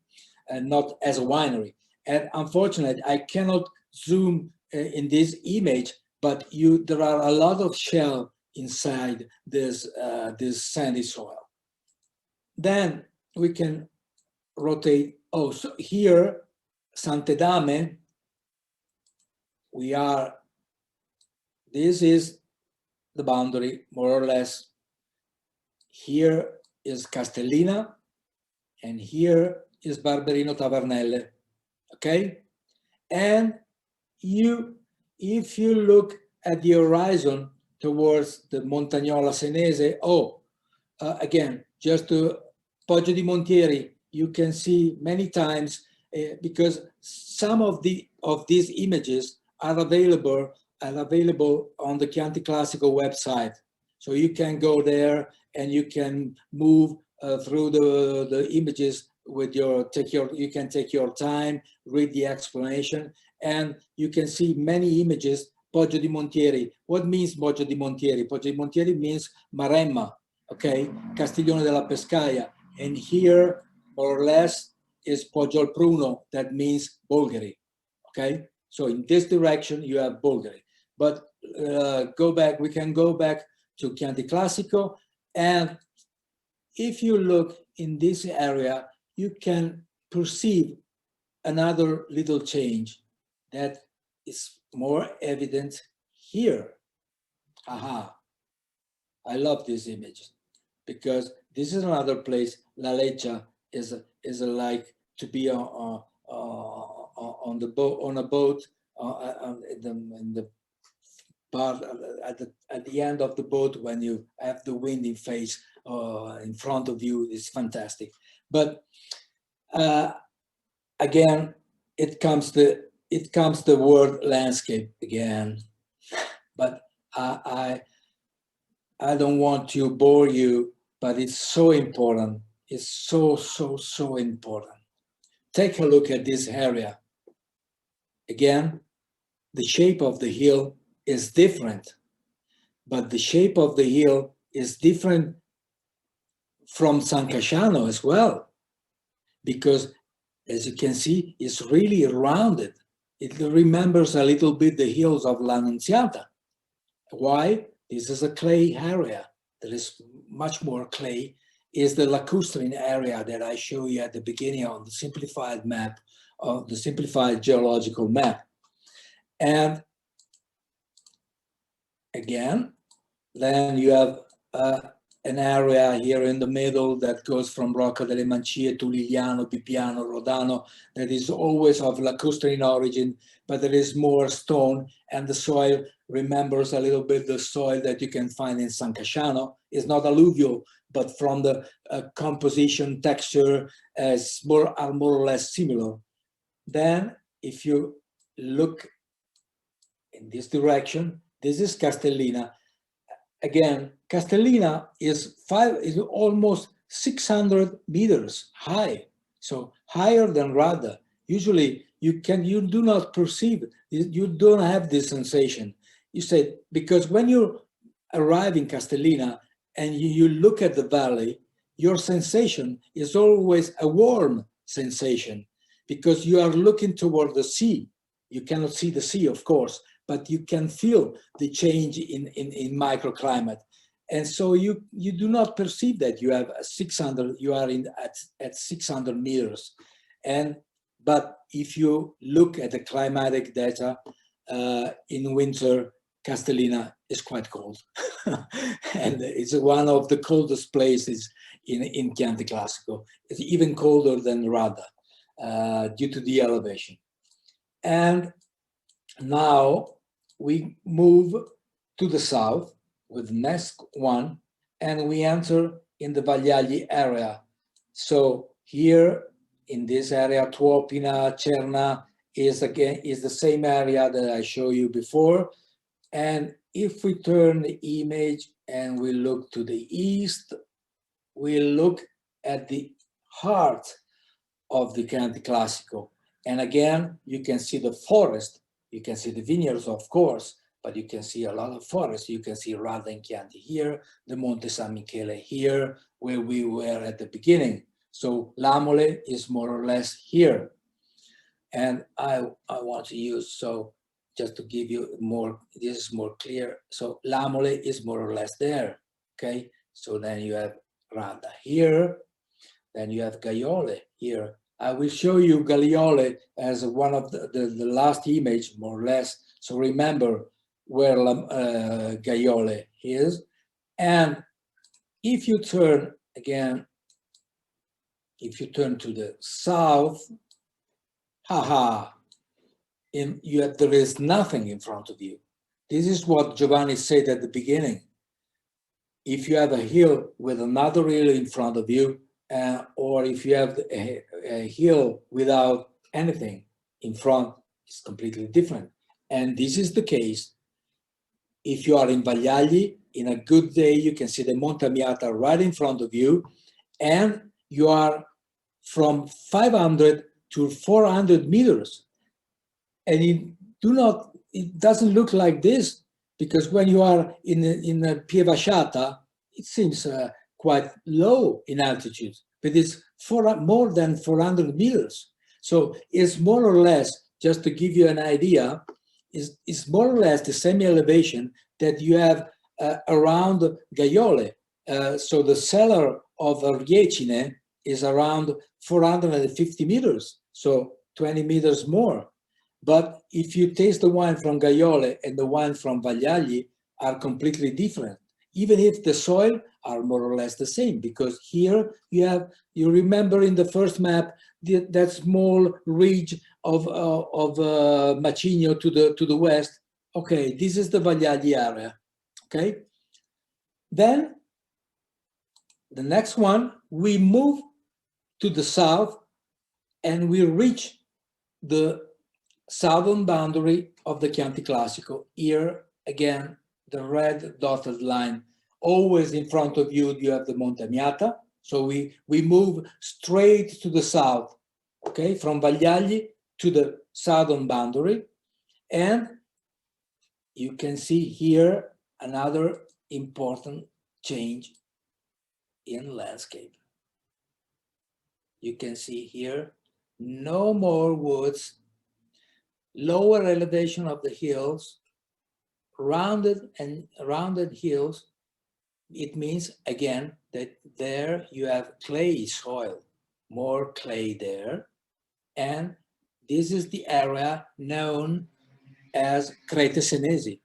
Speaker 3: and not as a winery. And unfortunately, I cannot zoom in this image, but there are a lot of shell inside this sandy soil. Then we can rotate. Oh, so here, Sant'Edame, this is the boundary, more or less. Here is Castellina, and here is Barberino Tavernelle, okay? And if you look at the horizon towards the Montagnola Senese, again, just to Poggio di Montieri, you can see many times because some of these images are available on the Chianti Classico website. So you can go there and you can move through the images with you can take your time, read the explanation, and you can see many images. Poggio di Montieri. What means Poggio di Montieri? Poggio di Montieri means Maremma, okay? Castiglione della Pescaia. And here, more or less, is Poggio al Pruno, that means Bolgheri, okay? So in this direction, you have Bolgheri. But we can go back to Chianti Classico, and if you look in this area, you can perceive another little change that is more evident here. Aha, I love this image because this is another place. La Leccia is like to be on the boat, on a boat, in the part at the end of the boat when you have the wind in face in front of you. Is fantastic. But again, it comes the word landscape again. But I don't want to bore you, but it's so important. It's so important. Take a look at this area. Again, the shape of the hill is different, but the shape of the hill is different from San Casciano as well, because as you can see, it's really rounded. It remembers a little bit the hills of La Nunziata. Why? This is a clay area. There is much more clay. Is the lacustrine area that I show you at the beginning on the simplified map, of the simplified geological map. And again, then you have an area here in the middle that goes from Rocca delle Mancie to Liliano, Bippiano, Rodano, that is always of lacustrine origin, but there is more stone, and the soil remembers a little bit the soil that you can find in San Casciano. It's not alluvial, but from the composition, texture, are more or less similar. Then if you look in this direction, this is Castellina. Again, Castellina is almost 600 meters high, so higher than Radda. Usually you do not perceive, you don't have this sensation. You say, because when you arrive in Castellina and you look at the valley, your sensation is always a warm sensation because you are looking toward the sea. You cannot see the sea, of course, but you can feel the change in microclimate. And so you do not perceive that you have 600, you are at 600 meters. But if you look at the climatic data, in winter, Castellina is quite cold. And it's one of the coldest places in Chianti Classico. It's even colder than Radda due to the elevation. And now we move to the south with next one, and we enter in the Vagliagli area. So here in this area, Tuopina, Cerna is the same area that I showed you before. And if we turn the image and we look to the east, we look at the heart of the Chianti Classico. And again, you can see the forest. You can see the vineyards, of course, but you can see a lot of forest. You can see Radda and Chianti here, the Monte San Michele here, where we were at the beginning. So Lamole is more or less here. And I want to use, so just to give you more, this is more clear. So Lamole is more or less there, okay? So then you have Radda here, then you have Gaiole here. I will show you Gaiole as one of the last image, more or less. So remember where Gaiole is. And if you turn again, if you turn to the south, there is nothing in front of you. This is what Giovanni said at the beginning. If you have a hill with another hill in front of you, or if you have a hill without anything in front, it's completely different. And this is the case if you are in Vagliagli, in a good day, you can see the Monte Amiata right in front of you, and you are from 500 to 400 meters. And it doesn't look like this, because when you are in a Pievasciata, it seems quite low in altitude, but it's more than 400 meters. So it's more or less, just to give you an idea, is more or less the same elevation that you have around Gaiole. So the cellar of Riecine is around 450 meters, so 20 meters more. But if you taste the wine from Gaiole and the wine from Vagliagli are completely different, even if the soil are more or less the same, because here you remember in the first map, that small ridge of Macigno to the west. Okay, this is the Vagliagli area, okay? Then the next one, we move to the south and we reach the southern boundary of the Chianti Classico. Here, again, the red dotted line. Always in front of you, you have the Monte Amiata. So we move straight to the south, okay, from Vagliagli to the southern boundary. And you can see here another important change in landscape. You can see here, no more woods, lower elevation of the hills, rounded hills. It means, again, that there you have clay soil, more clay there. And this is the area known as Crete Senesi,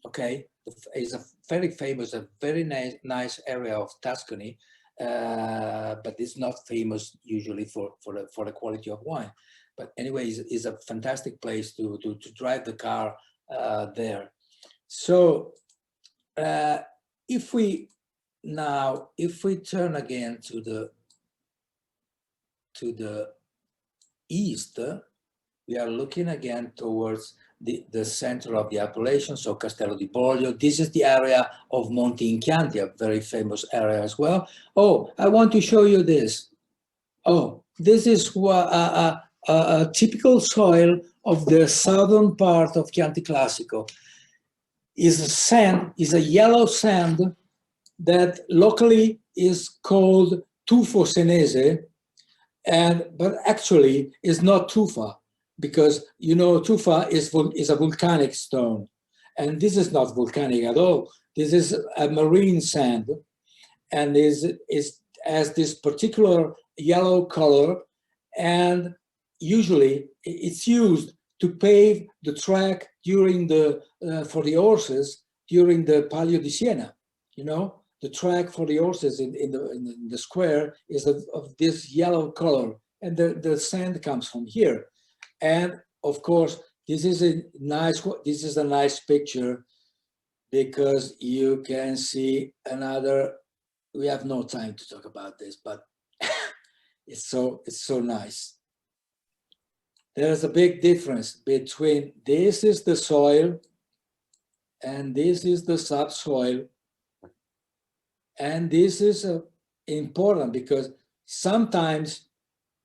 Speaker 3: okay? It's a very famous, a very nice area of Tuscany, but it's not famous usually for the quality of wine. But anyway, it's a fantastic place to drive the car there. So if we turn again to the east, we are looking again towards the center of the appellation, so Castello di Boglio. This is the area of Monte in Chianti, a very famous area as well. Oh, I want to show you this. Oh, this is a typical soil of the southern part of Chianti Classico. Is a sand, is a yellow sand that locally is called tufo senese, but actually is not tufa, because you know tufa is a volcanic stone, and this is not volcanic at all. This is a marine sand, and has this particular yellow color, and usually it's used to pave the track during for the horses during the Palio di Siena. You know, the track for the horses in the square is of this yellow color, and the sand comes from here. And of course, this is a nice picture, because you can see another. We have no time to talk about this, but it's so nice. There's a big difference between this is the soil and this is the subsoil. And this is important, because sometimes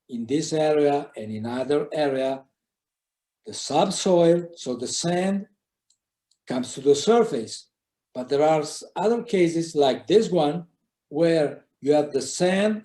Speaker 3: in this area and in other area, the subsoil, so the sand, comes to the surface. But there are other cases like this one, where you have the sand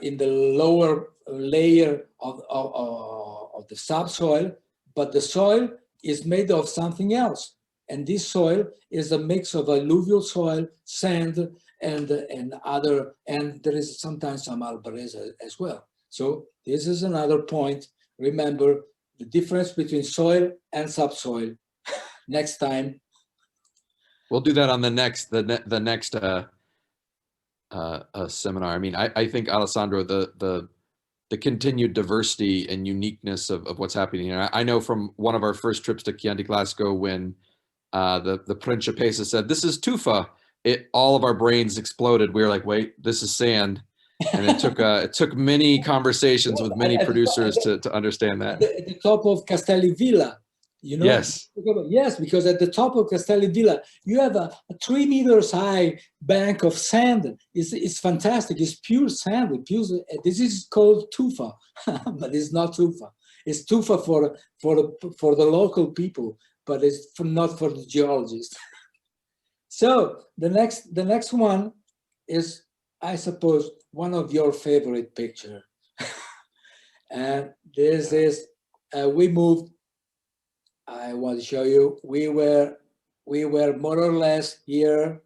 Speaker 3: in the lower layer of the subsoil, but the soil is made of something else. And this soil is a mix of alluvial soil, sand, and there is sometimes some albarese as well. So this is another point. Remember the difference between soil and subsoil. Next time.
Speaker 1: We'll do that on the next seminar. I mean, I think, Alessandro, the continued diversity and uniqueness of what's happening here. I know from one of our first trips to Chianti Classico, when the Principessa said, "This is tufa," all of our brains exploded. We were like, "Wait, this is sand." And it took many conversations with many producers to understand that.
Speaker 3: At the top of Castelli Villa, You know?
Speaker 1: Yes.
Speaker 3: Yes, because at the top of Castelli Villa, you have a 3 meters high bank of sand. It's fantastic. It's pure sand. This is called tufa, but it's not tufa. It's tufa for the local people, but it's not for the geologists. So the next one is, I suppose, one of your favorite picture. And this is, we moved, I want to show you, we were more or less here.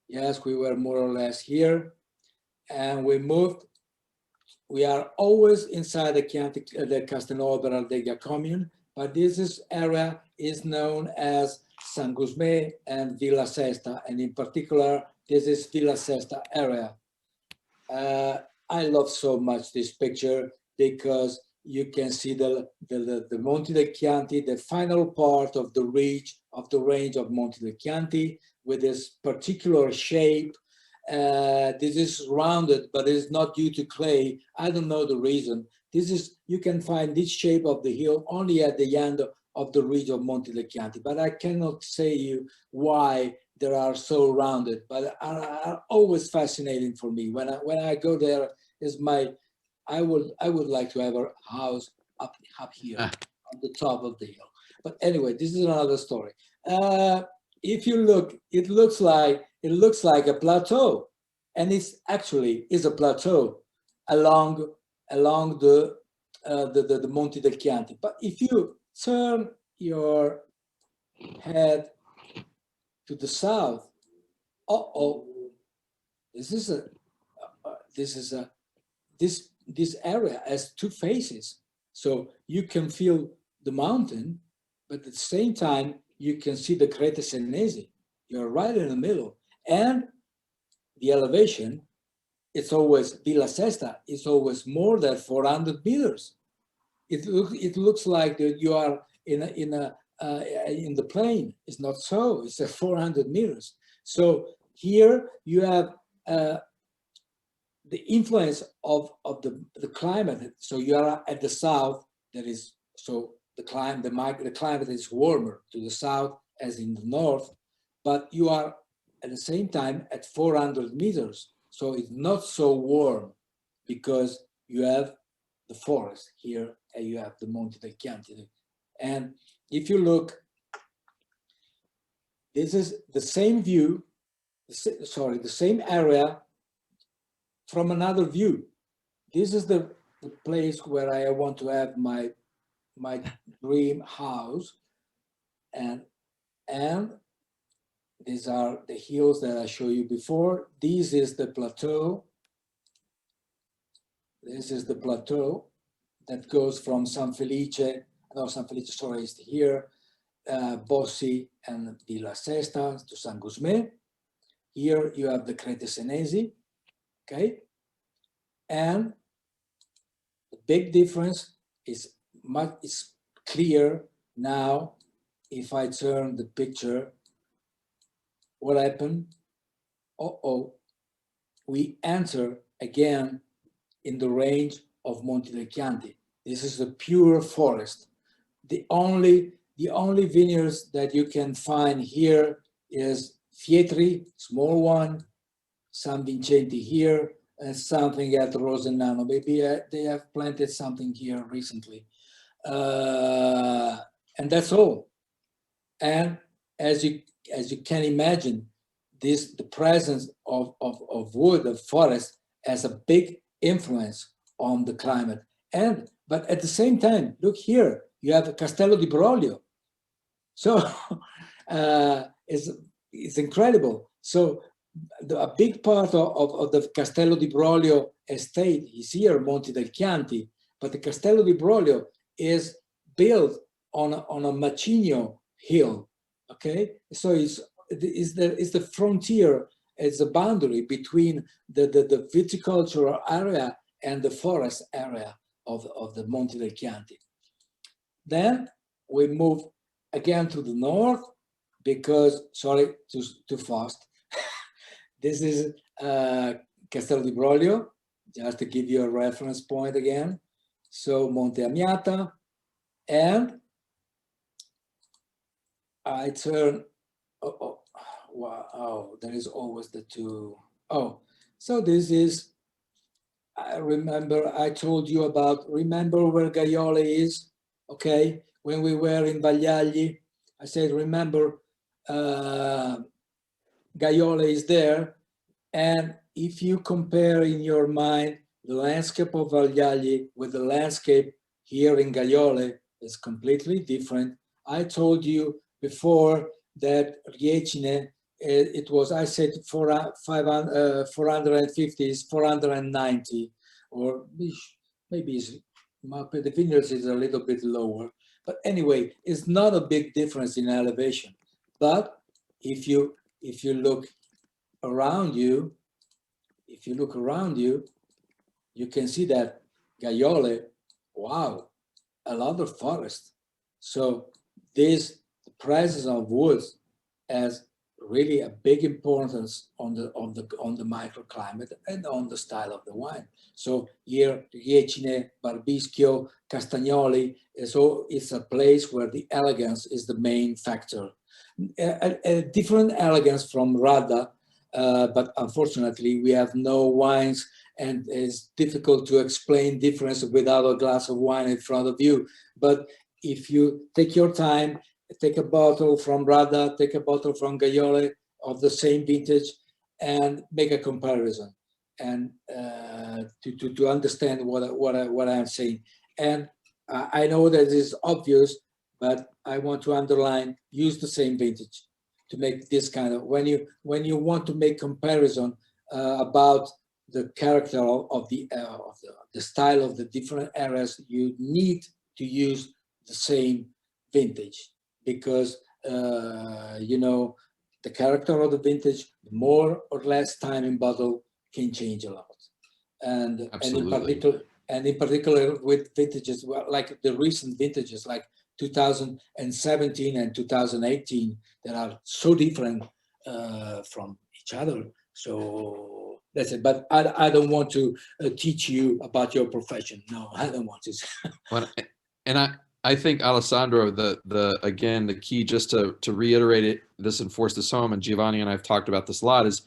Speaker 3: Yes, we were more or less here. And we moved, we are always inside the Castelnuovo Berardeggia commune, but this area is known as San Gusmè and Villa Sesta, and in particular, this is Villa Sesta area. I love so much this picture because you can see the Monti del Chianti, the final part of the range of Monti del Chianti with this particular shape. This is rounded, but it's not due to clay. I don't know the reason. You can find this shape of the hill only at the end of the ridge of Monti del Chianti, but I cannot say you why they are so rounded, but are always fascinating for me. When I go there, I would like to have a house up here on the top of the hill. But anyway, this is another story. If you look, it looks like a plateau, and it's actually is a plateau along the Monti del Chianti. But if you turn your head to the south, this area has two faces, so you can feel the mountain, but at the same time you can see the Crete Senesi. You're right in the middle, and the elevation, it's always Villa Sesta. It's always more than 400 meters. It looks like that you are in the plain. It's not so. It's at 400 meters. So here you have the influence of the climate. So you are at the south. That is, so the climate is warmer to the south as in the north, but you are at the same time at 400 meters. So it's not so warm because you have the forest here and you have the Monte del Chianti. And if you look, this is the same view, the same area from another view. This is the place where I want to have my dream house, and these are the hills that I showed you before. This is the plateau. This is the plateau that goes from San Felice, sorry, is here, Bossi and Villa Sesta to San Gusmè. Here you have the Crete Senesi, okay? And the big difference is clear now. If I turn the picture, what happened? We enter again in the range of Monte del Chianti. This is the pure forest. The only vineyards that you can find here is Fietri, small one, San Vincenti here, and something at Rosenano. Maybe they have planted something here recently. And that's all. And as you can imagine, the presence of wood, of forest, has a big influence on the climate. But at the same time, look here, you have Castello di Broglio. So it's incredible. So a big part of the Castello di Broglio estate is here, Monti del Chianti, but the Castello di Broglio is built on a macigno hill, okay? So it's the frontier, it's the boundary between the viticultural area and the forest area of the Monti del Chianti. Then we move again to the north because, sorry, too fast. This is Castello di Broglio, just to give you a reference point again. So Monte Amiata, and I turn, wow, there is always the two. Oh, so this is, I remember I told you about, remember where Gaiole is? Okay, when we were in Vagliagli, I said, remember, Gaiole is there. And if you compare in your mind the landscape of Vagliagli with the landscape here in Gaiole, it's completely different. I told you before that Riecine, it was, I said 450 is 490, or maybe the vineyards is a little bit lower. But anyway, it's not a big difference in elevation. But if you look around you, you can see that Gaiole, wow, a lot of forest. So this presence of woods has really a big importance on the microclimate and on the style of the wine. So here, Riecine, Barbischio, Castagnoli, so it's a place where the elegance is the main factor. A different elegance from Radda, but unfortunately we have no wines, and it's difficult to explain difference without a glass of wine in front of you. But if you take your time, take a bottle from Radda, take a bottle from Gaiole of the same vintage, and make a comparison, and to understand what I'm saying. And I know that it's obvious, but I want to underline: use the same vintage to make this kind of, when you want to make comparison about the character of the style of the different areas, you need to use the same vintage, because you know, the character of the vintage, more or less time in bottle can change a lot. And in particular with vintages like the recent vintages like 2017 and 2018 that are so different from each other. So that's it. But I don't want to teach you about your profession. No, I don't want to.
Speaker 1: Well, and I think, Alessandro, again, the key, just to reiterate this and force this home, and Giovanni and I have talked about this a lot, is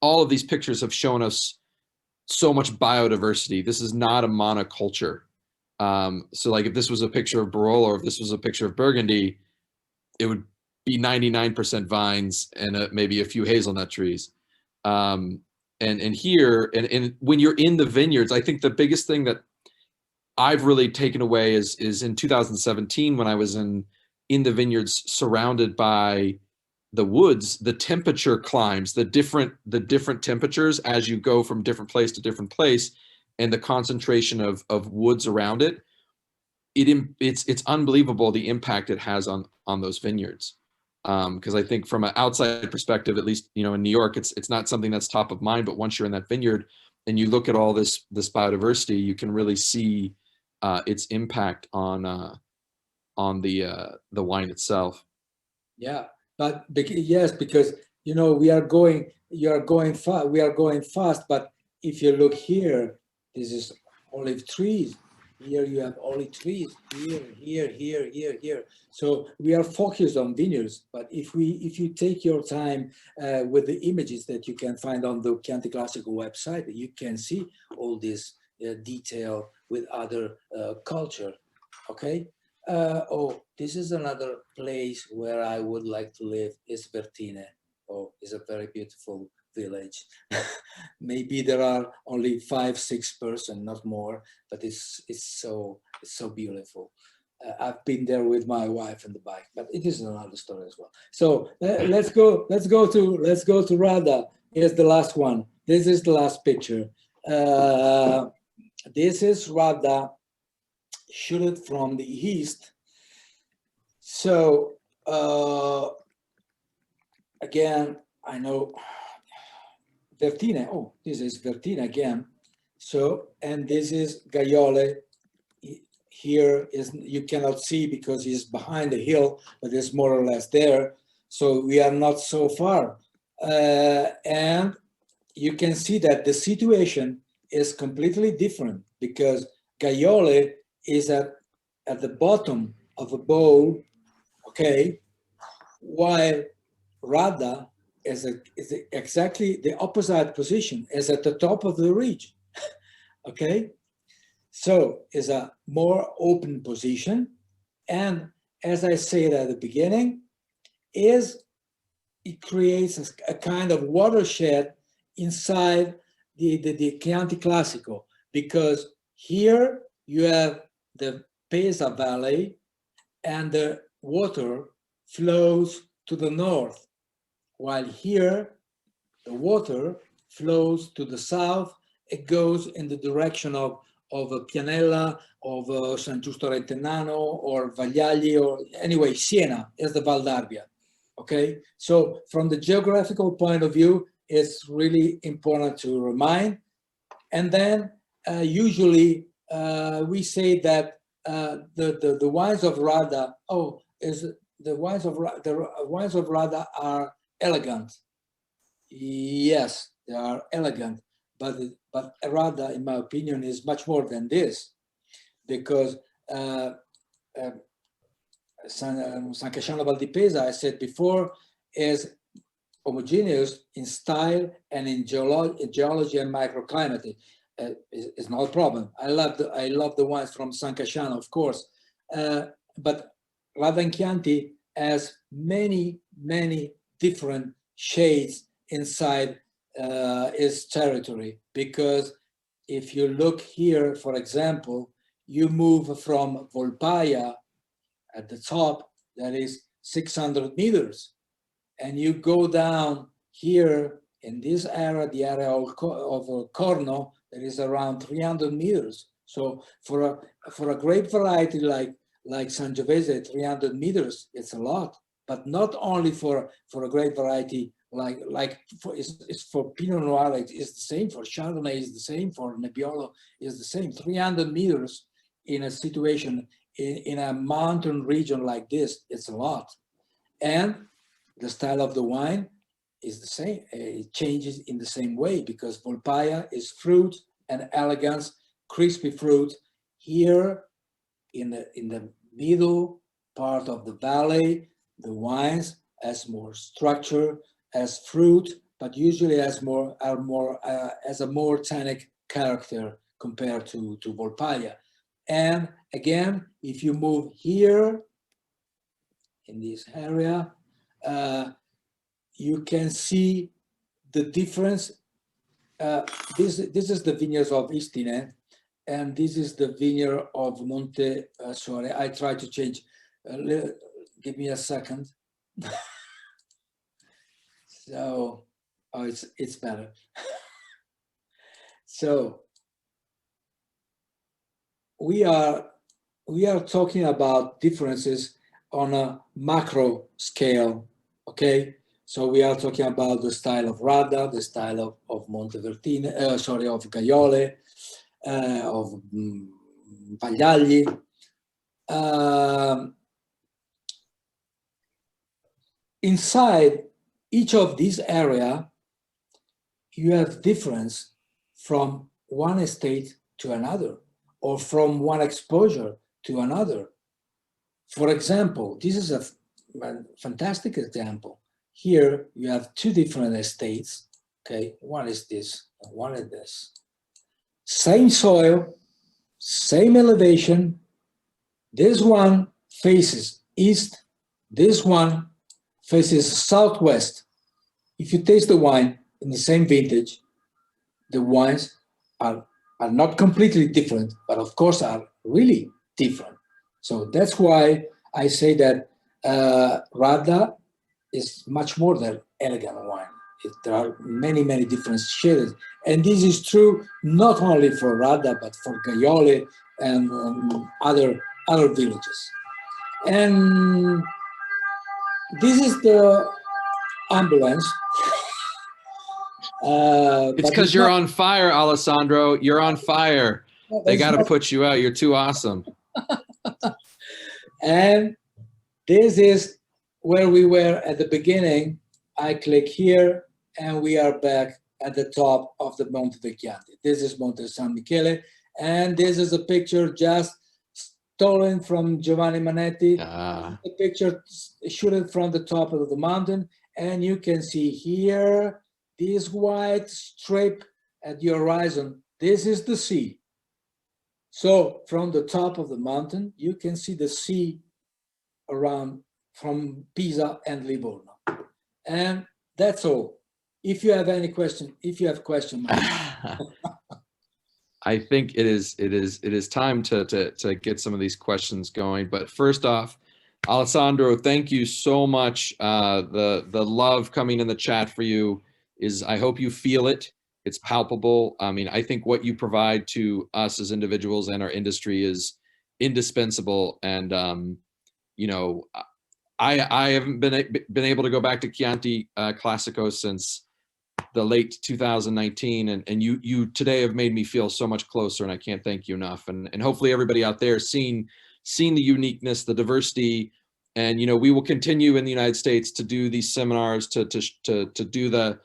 Speaker 1: all of these pictures have shown us so much biodiversity. This is not a monoculture. So like if this was a picture of Barolo, or if this was a picture of Burgundy, it would be 99% vines and maybe a few hazelnut trees. And here, and when you're in the vineyards, I think the biggest thing that I've really taken away is in 2017, when I was in the vineyards surrounded by the woods, the temperature climbs, the different temperatures as you go from different place to different place, and the concentration of woods around it. It's unbelievable the impact it has on those vineyards. Because I think from an outside perspective, at least, you know, in New York, it's not something that's top of mind. But once you're in that vineyard and you look at all this biodiversity, you can really see its impact on the wine itself.
Speaker 3: Yeah, but yes, because you know we are going fast. But if you look here, this is olive trees. Here you have olive trees. Here. So we are focused on vineyards. But if you take your time with the images that you can find on the Chianti Classico website, you can see all this detail with other culture. Okay. Oh, this is another place where I would like to live, is Vertine. Oh, it's a very beautiful village. Maybe there are only 5-6 persons, not more, but it's so beautiful. I've been there with my wife on the bike, but it is another story as well. So let's go to Radda. Here's the last one. This is the last picture. This is Radda, shoot it from the east. So again, I know Vertine. Oh, this is Vertine again. So, and this is Gaiole. Here is, you cannot see because he's behind the hill, but it's more or less there. So we are not so far. And you can see that the situation is completely different, because Gaiole is at the bottom of a bowl, okay? while Radda is exactly the opposite position, is at the top of the ridge. Okay, so it's a more open position, and as I said at the beginning, it creates a kind of watershed inside the Chianti Classico, because here you have the Pesa Valley and the water flows to the north, while here the water flows to the south. It goes in the direction of Pianella, of San Giusto Rentenano, or Vagliali, or anyway, Siena is the Val d'Arbia. Okay, so from the geographical point of view, it's really important to remind. And then usually we say that the wines of Radda, the wines of Radda are elegant. Yes, they are elegant, but Radda, in my opinion, is much more than this, because San Casciano Val di Pesa, I said before, is homogeneous in style and in geology and microclimate. It's not a problem. I love the wines from San Casciano, of course, but Radda and Chianti has many different shades inside its territory, because if you look here, for example, you move from Volpaia at the top, that is 600 meters, and you go down here in this area, the area of Corno, that is around 300 meters. So for a grape variety like Sangiovese, 300 meters, it's a lot. But not only for a grape variety it's for Pinot Noir, it's the same, for Chardonnay is the same, for Nebbiolo is the same. 300 meters in a situation, in a mountain region like this, it's a lot. And the style of the wine is the same. It changes in the same way, because Volpaia is fruit and elegance, crispy fruit. Here in the middle part of the valley, the wines has more structure, as fruit, but usually has a more tannic character compared to Volpaia. And again, if you move here in this area, you can see the difference. This is the vineyards of Istine, and this is the vineyard of Monte. Sorry, I try to change. Give me a second. So, it's better. So we are talking about differences on a macro scale, okay? So we are talking about the style of Radda, the style of Montevertine, of Gaiole, of Pagliagli. Inside each of these area, you have difference from one estate to another, or from one exposure to another. For example, this is a fantastic example. Here you have two different estates. Okay, one is this, and one is this. Same soil, same elevation. This one faces east, this one faces southwest. If you taste the wine in the same vintage, the wines are not completely different, but of course are really different. So that's why I say that Radda is much more than elegant wine. There are many different shades. And this is true not only for Radda, but for Gaiole and other villages. And this is the ambulance.
Speaker 1: It's because you're on fire, Alessandro. You're on fire. They got to put you out. You're too awesome.
Speaker 3: And this is where we were at the beginning. I click here and we are back at the top of the Monte Chianti. This is Monte San Michele. And this is a picture just stolen from Giovanni Manetti.
Speaker 1: Ah.
Speaker 3: The picture shooting from the top of the mountain, and you can see here this white strip at the horizon. This is the sea. So from the top of the mountain, you can see the sea around from Pisa and Livorno. And that's all. If you have any question, if you have question,
Speaker 1: I think it is time to get some of these questions going. But first off, Alessandro, thank you so much. The love coming in the chat for you is, I hope you feel it. It's palpable. I mean, I think what you provide to us as individuals and our industry is indispensable. And you know, I haven't been able to go back to Chianti Classico since the late 2019, and you today have made me feel so much closer, and I can't thank you enough. And hopefully everybody out there seeing the uniqueness, the diversity, and you know, we will continue in the United States to do these seminars, to do the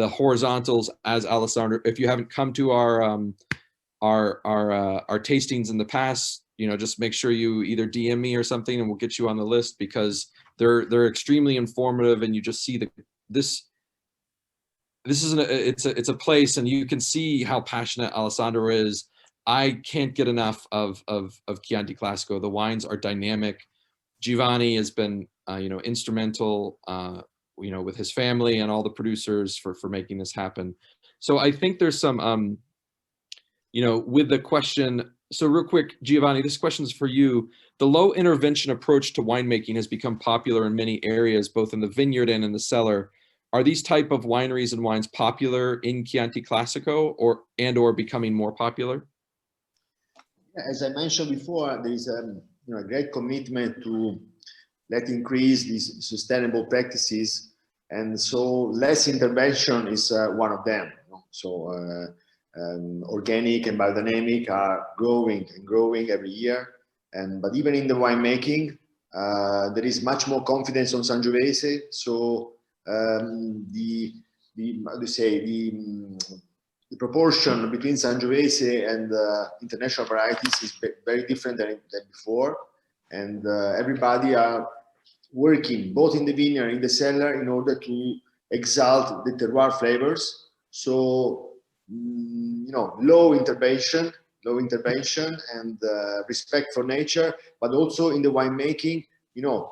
Speaker 1: horizontals as Alessandro. If you haven't come to our tastings in the past, you know, just make sure you either DM me or something, and we'll get you on the list, because they're extremely informative, and you just see this isn't it's a place, and you can see how passionate Alessandro is. I can't get enough of Chianti Classico. The wines are dynamic. Giovanni has been you know, instrumental you know, with his family and all the producers for making this happen. So I think there's some you know, with the question. So real quick, Giovanni, this question is for you. The low intervention approach to winemaking has become popular in many areas, both in the vineyard and in the cellar. Are these type of wineries and wines popular in Chianti Classico, or becoming more popular?
Speaker 2: As I mentioned before, there is you know, a great commitment to let increase these sustainable practices, and so less intervention is one of them. So organic and biodynamic are growing and growing every year, but even in the winemaking, there is much more confidence on Sangiovese. So the proportion between Sangiovese and international varieties is very different than before, and everybody are working both in the vineyard, in the cellar, in order to exalt the terroir flavors. So you know, low intervention and respect for nature, but also in the winemaking, you know,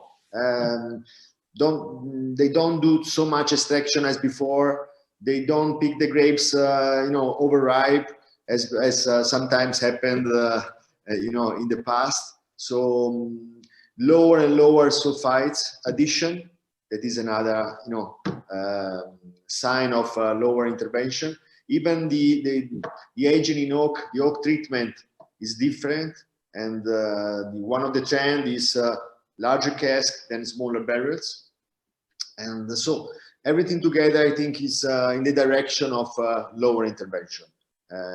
Speaker 2: they don't do so much extraction as before. They don't pick the grapes, you know, overripe as sometimes happened, you know, in the past. So lower and lower sulfites addition. That is another, you know, sign of lower intervention. Even the aging in oak, the oak treatment is different, and one of the trend is larger cask than smaller barrels, and so everything together, I think, is in the direction of lower intervention,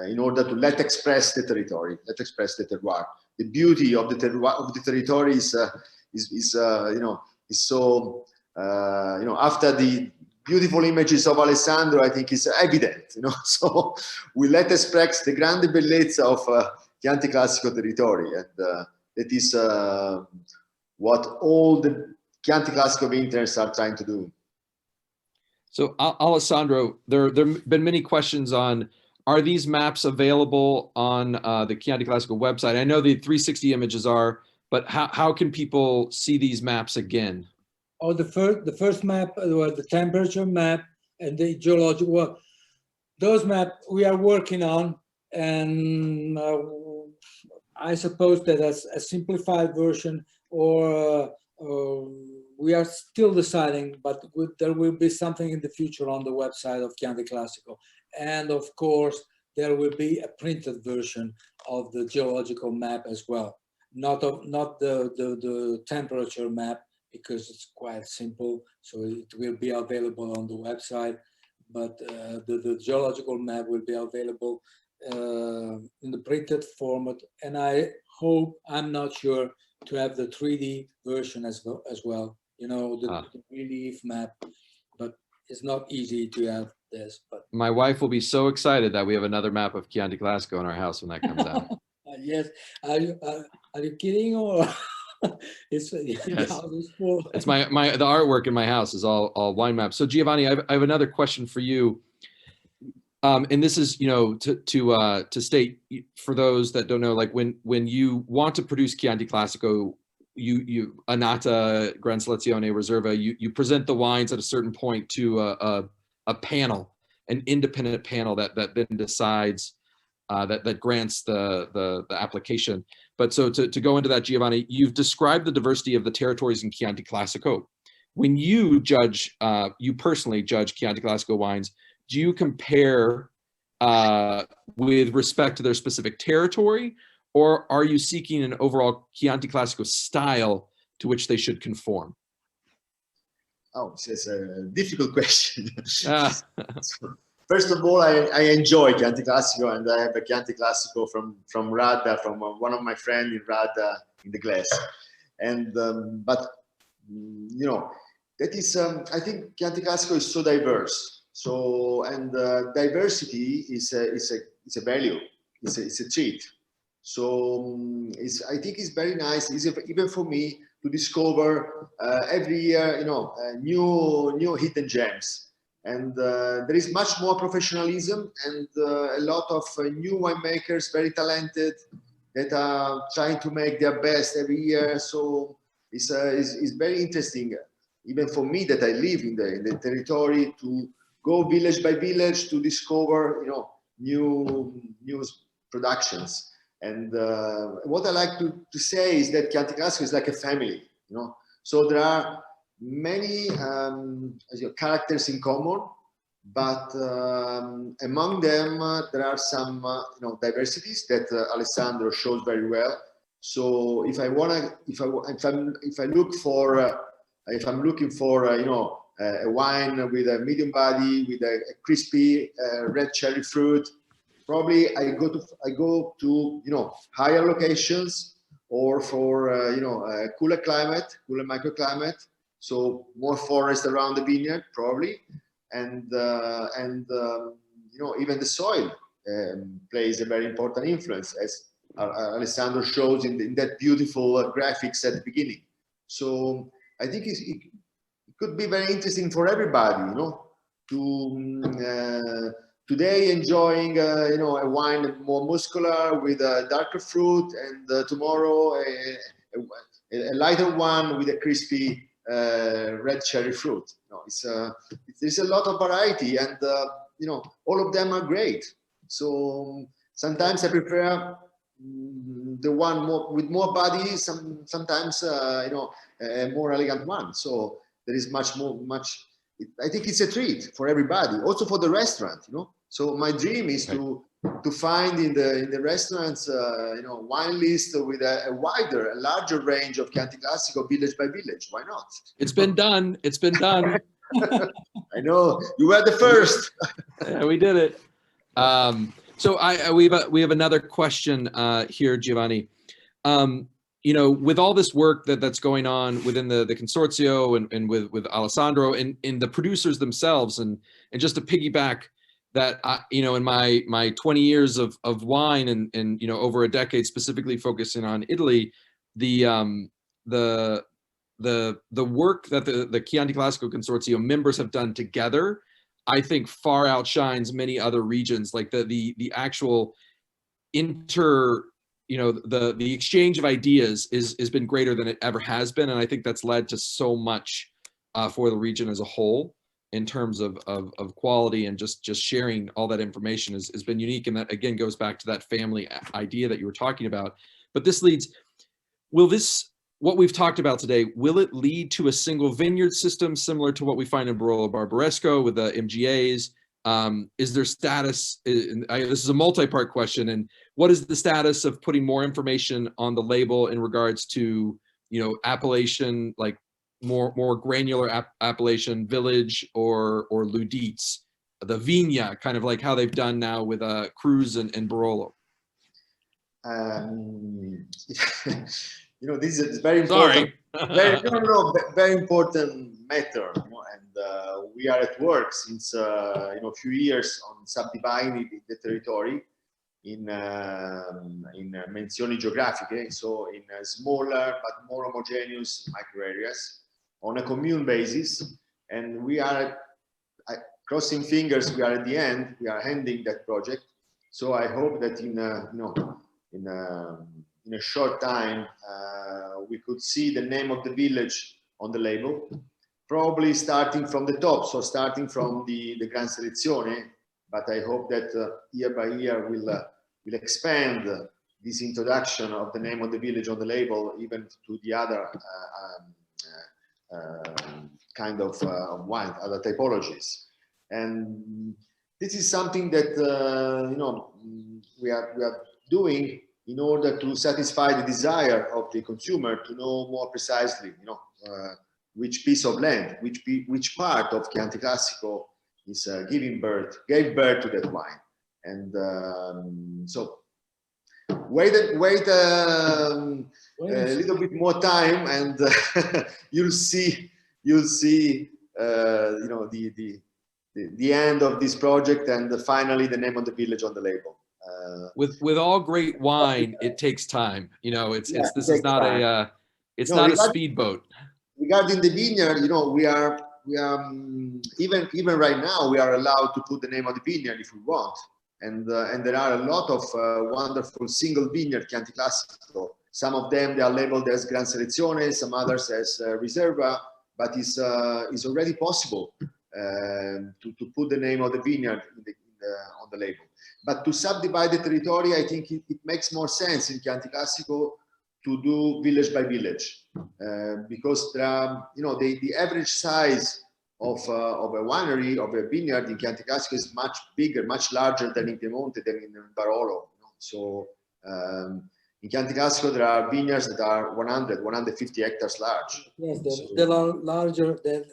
Speaker 2: in order to let express the territory, let express the terroir. The beauty of the terroir, of the territory is you know, is so you know, after the beautiful images of Alessandro, I think it's evident, you know. So we let express the grande bellezza of Chianti Classico territory, and that is what all the Chianti Classico vintners are trying to do.
Speaker 1: So Alessandro, there have been many questions on, are these maps available on the Chianti Classico website? I know the 360 images are, but how can people see these maps again?
Speaker 3: Oh, the first map, the temperature map, and the geological. Well, those maps we are working on, and I suppose that as a simplified version, or we are still deciding, but there will be something in the future on the website of Chianti Classico, and of course there will be a printed version of the geological map as well. Not the temperature map, because it's quite simple, so it will be available on the website, but the geological map will be available in the printed format, and I hope, I'm not sure, to have the 3D version as well, you know, the relief map, but it's not easy to have this. But
Speaker 1: my wife will be so excited that we have another map of Chianti Classico in our house when that comes out.
Speaker 3: Yes, Are you kidding? Or it's
Speaker 1: Yes.
Speaker 3: the house is full.
Speaker 1: It's the artwork in my house is all wine maps. So Giovanni, I have another question for you. And this is, to state for those that don't know, like when you want to produce Chianti Classico, you Annata, Gran Selezione, Reserva, you present the wines at a certain point to a panel, an independent panel that then decides that grants the application. But so to go into that, Giovanni, you've described the diversity of the territories in Chianti Classico. When you judge, you personally judge Chianti Classico wines, do you compare with respect to their specific territory, or are you seeking an overall Chianti Classico style to which they should conform?
Speaker 2: Oh, it's a difficult question. First of all, I enjoy Chianti Classico, and I have a Chianti Classico from Radda, from one of my friends in Radda in the glass. And but that is I think Chianti Classico is so diverse. So diversity is a value. It's a treat. So I think it's very nice. Even for me to discover every year, new hidden gems. And there is much more professionalism and a lot of new winemakers, very talented, that are trying to make their best every year. So it's very interesting, even for me that I live in the territory, to go village by village to discover, new productions. And what I like to say is that Chianti Classico is like a family, So there are many characters in common, but among them there are some diversities that Alessandro shows very well. So if I'm looking for a wine with a medium body, with a crispy red cherry fruit, probably I go to higher locations, or for a cooler microclimate, so more forest around the vineyard probably, and even the soil plays a very important influence, as Alessandro shows in that beautiful graphics at the beginning. So I think it could be very interesting for everybody, to today enjoying a wine more muscular with a darker fruit, and tomorrow a lighter one with a crispy red cherry fruit. There's a lot of variety, and all of them are great. So sometimes I prefer the one with more body, sometimes a more elegant one. So there is much. I think it's a treat for everybody, also for the restaurant. So my dream is to find in the restaurants, wine list with a larger range of Chianti Classico, village by village. Why not?
Speaker 1: It's been done. It's been done.
Speaker 2: I know you were the first.
Speaker 1: Yeah, we did it. So we have another question here, Giovanni. With all this work that's going on within the Consorzio and with Alessandro and the producers themselves, and just to piggyback that, in my 20 years of wine and over a decade specifically focusing on Italy, the work that the Chianti Classico Consorzio members have done together, I think far outshines many other regions. Like the actual the exchange of ideas has been greater than it ever has been, and I think that's led to so much for the region as a whole in terms of quality, and just sharing all that information has been unique. And that again goes back to that family idea that you were talking about. But this leads, what we've talked about today, will it lead to a single vineyard system similar to what we find in Barolo Barbaresco with the MGAs? Is there status? This is a multi-part question. And what is the status of putting more information on the label in regards to, appellation, like more granular appellation, village or Luddites, the Vigna, kind of like how they've done now with Cruz and Barolo?
Speaker 2: This is very important. Very important matter, and we are at work since a few years on subdividing the territory menzioni geografiche, so in smaller but more homogeneous micro areas on a commune basis. And we are crossing fingers, we are at the end, we are ending that project. So I hope that in a short time, we could see the name of the village on the label, probably starting from the top, so starting from the Gran Selezione, but I hope that year by year we'll expand this introduction of the name of the village on the label even to the other kind of wine, other typologies. And this is something that we are doing in order to satisfy the desire of the consumer to know more precisely, which piece of land, which part of Chianti Classico is gave birth to that wine. And so wait a little bit more time, and you'll see the end of this project, and finally the name of the village on the label.
Speaker 1: With all great wine, it takes time. This is not a it's not a speedboat.
Speaker 2: Regarding the vineyard, we are even right now we are allowed to put the name of the vineyard if we want, and there are a lot of wonderful single vineyard Chianti Classico. Some of them they are labeled as Gran Selezione, some others as Riserva, but it's already possible to put the name of the vineyard on the label. But to subdivide the territory, I think it makes more sense in Chianti Classico to do village by village, because there are, the average size of a winery, of a vineyard in Chianti Classico is much bigger, much larger than in Piemonte, than in Barolo. So in Chianti Classico, there are vineyards that are 100, 150 hectares large.
Speaker 3: Yes, they are larger than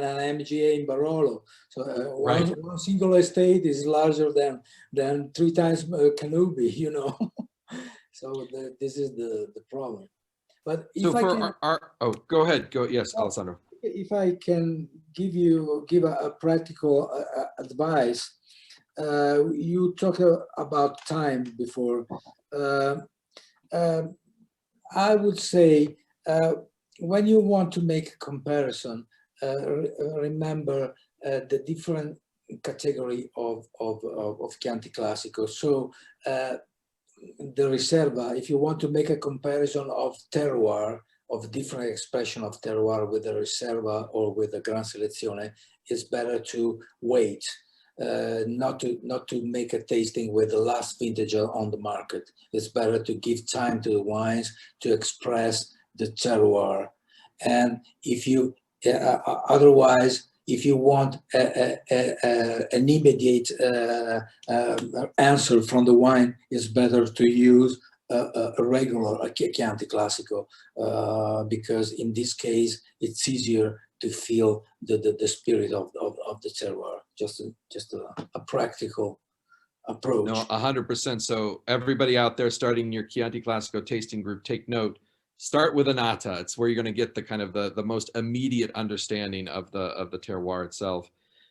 Speaker 3: an MGA in Barolo. So one single estate is larger than 3 times Canubi, So this is the problem. But if
Speaker 1: so go ahead. Yes, Alessandro.
Speaker 3: If I can give a practical advice, you talked about time before. I would say when you want to make a comparison, remember the different category of Chianti Classico. So the Riserva, if you want to make a comparison of terroir, of different expression of terroir with the Riserva or with the Gran Selezione, it's better to wait, not to make a tasting with the last vintage on the market. It's better to give time to the wines to express the terroir. And if you, otherwise, if you want an immediate answer from the wine, it's better to use a regular Chianti Classico, because in this case, it's easier to feel the spirit of the terroir. Just a practical approach.
Speaker 1: No, 100%. So everybody out there starting your Chianti Classico tasting group, take note. Start with Annata. It's where you're going to get the kind of the most immediate understanding of the terroir itself.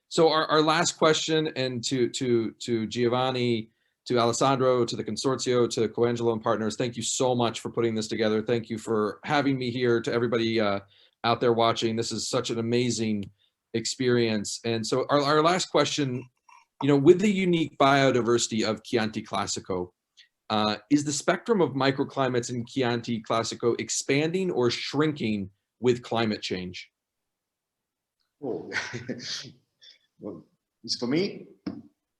Speaker 1: So our last question, and to Giovanni, to Alessandro, to the Consorzio, to Coangelo and Partners, thank you so much for putting this together. Thank you for having me here. To everybody out there watching, this is such an amazing experience. And so our last question, with the unique biodiversity of Chianti Classico, is the spectrum of microclimates in Chianti Classico expanding or shrinking with climate change?
Speaker 2: Oh, well, it's for me?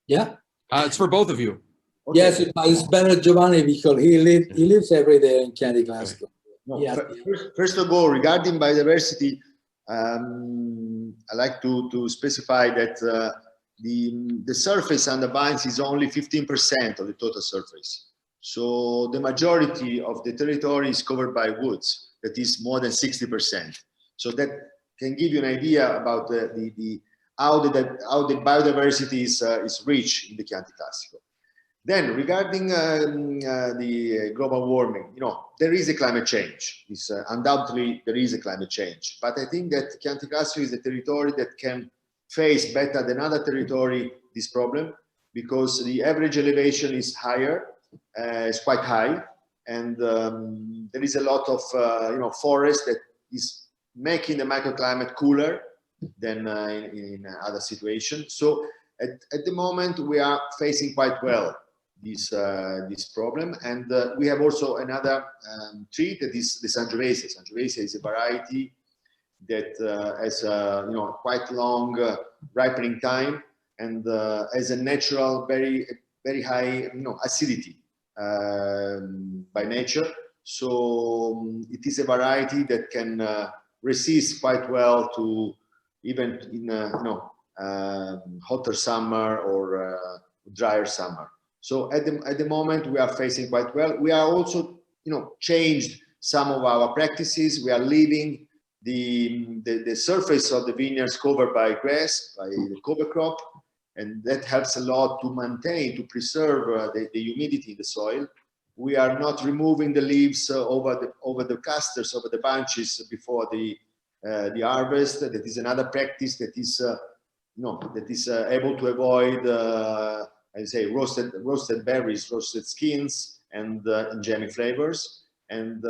Speaker 3: Yeah.
Speaker 1: It's for both of you.
Speaker 2: Okay.
Speaker 3: Yes, it's better Giovanni, because he lives every day in Chianti Classico.
Speaker 2: No,
Speaker 3: Yeah.
Speaker 2: first of all, regarding biodiversity, I like to specify that the surface on the vines is only 15% of the total surface. So the majority of the territory is covered by woods, that is more than 60%. So that can give you an idea about how the biodiversity is rich in the Chianti Classico. Then regarding the global warming, there is a climate change. Undoubtedly there is a climate change, but I think that Chianti Classico is a territory that can face better than other territory this problem, because the average elevation is higher, it's quite high, and there is a lot of forest that is making the microclimate cooler than in other situations. So at the moment we are facing quite well this problem, and we have also another tree that is the Sangiovese. Sangiovese is a variety that has quite long ripening time and has a natural very high acidity by nature. So it is a variety that can resist quite well to even in hotter summer or drier summer. So at the moment we are facing quite well. We are also changed some of our practices. We are leaving the surface of the vineyards covered by grass, by the cover crop, and that helps a lot to maintain, to preserve the humidity in the soil. We are not removing the leaves over the clusters, over the bunches before the harvest. That is another practice that is able to avoid I say roasted berries, roasted skins, and ingenic flavors. And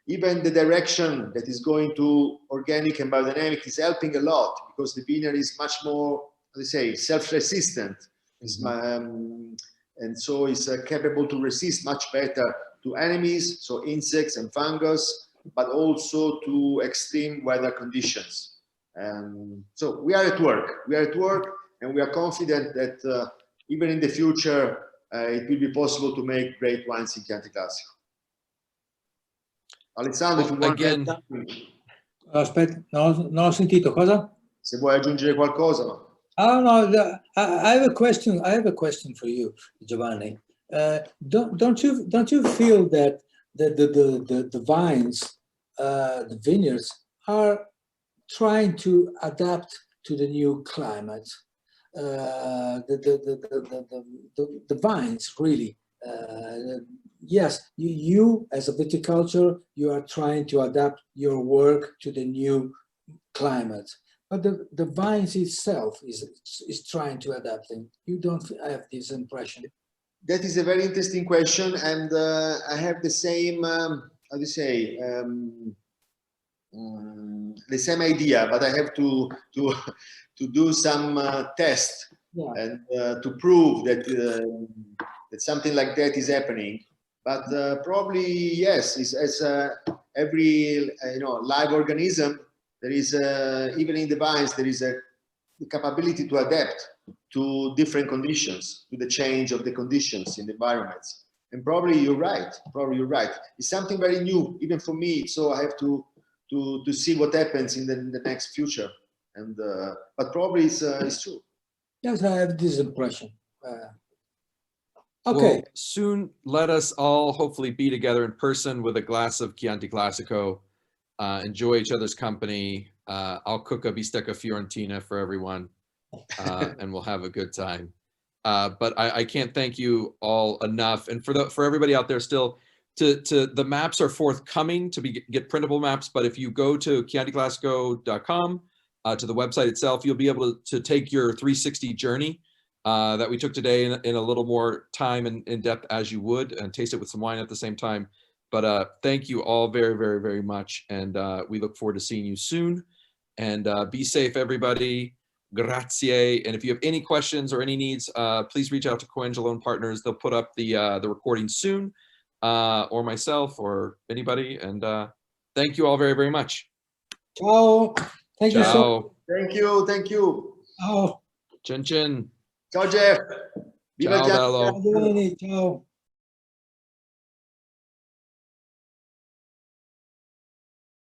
Speaker 2: even the direction that is going to organic and biodynamic is helping a lot, because the vineyard is much more, let's say, self-resistant, and so is capable to resist much better to enemies, so insects and fungus, but also to extreme weather conditions. So we are at work. We are at work, and we are confident that even in the future, it will be possible to make great wines in Chianti Classico. Alessandro, if you want
Speaker 1: again,
Speaker 3: aspetta, non ho sentito cosa?
Speaker 2: Se vuoi aggiungere qualcosa. No?
Speaker 3: Oh no, I have a question. I have a question for you, Giovanni. Don't you feel that the vines, the vineyards, are trying to adapt to the new climate? The vines really. Yes, you as a viticulture, you are trying to adapt your work to the new climate, but the vines itself is trying to adapt them. You don't have this impression?
Speaker 2: That is a very interesting question, and I have the same, how do you say, the same idea, but I have to do some tests, yeah, and to prove that that something like that is happening. But probably yes, as every live organism, there is even in the vines there is the capability to adapt to different conditions, to the change of the conditions in the environments. And probably you're right. Probably you're right. It's something very new, even for me. So I have to see what happens in the next future. And but probably it's true.
Speaker 3: Yes, I have this impression. Okay.
Speaker 1: Well, soon let us all hopefully be together in person with a glass of Chianti Classico, enjoy each other's company. I'll cook a bistecca fiorentina for everyone, and we'll have a good time. But I can't thank you all enough. And for everybody out there still, the maps are forthcoming to get printable maps. But if you go to chianticlassico.com, to the website itself, you'll be able to take your 360 journey that we took today in a little more time and in depth as you would, and taste it with some wine at the same time. But thank you all very, very, very much. And we look forward to seeing you soon. And be safe, everybody. Grazie. And if you have any questions or any needs, please reach out to Coangelo Partners. They'll put up the recording soon, or myself or anybody. And thank you all very, very much.
Speaker 3: Ciao. Thank you so much.
Speaker 2: Thank you. Thank you.
Speaker 3: Oh.
Speaker 1: Chin chin.
Speaker 2: Ciao, Jeff.
Speaker 1: Ciao, bello.
Speaker 3: Ciao.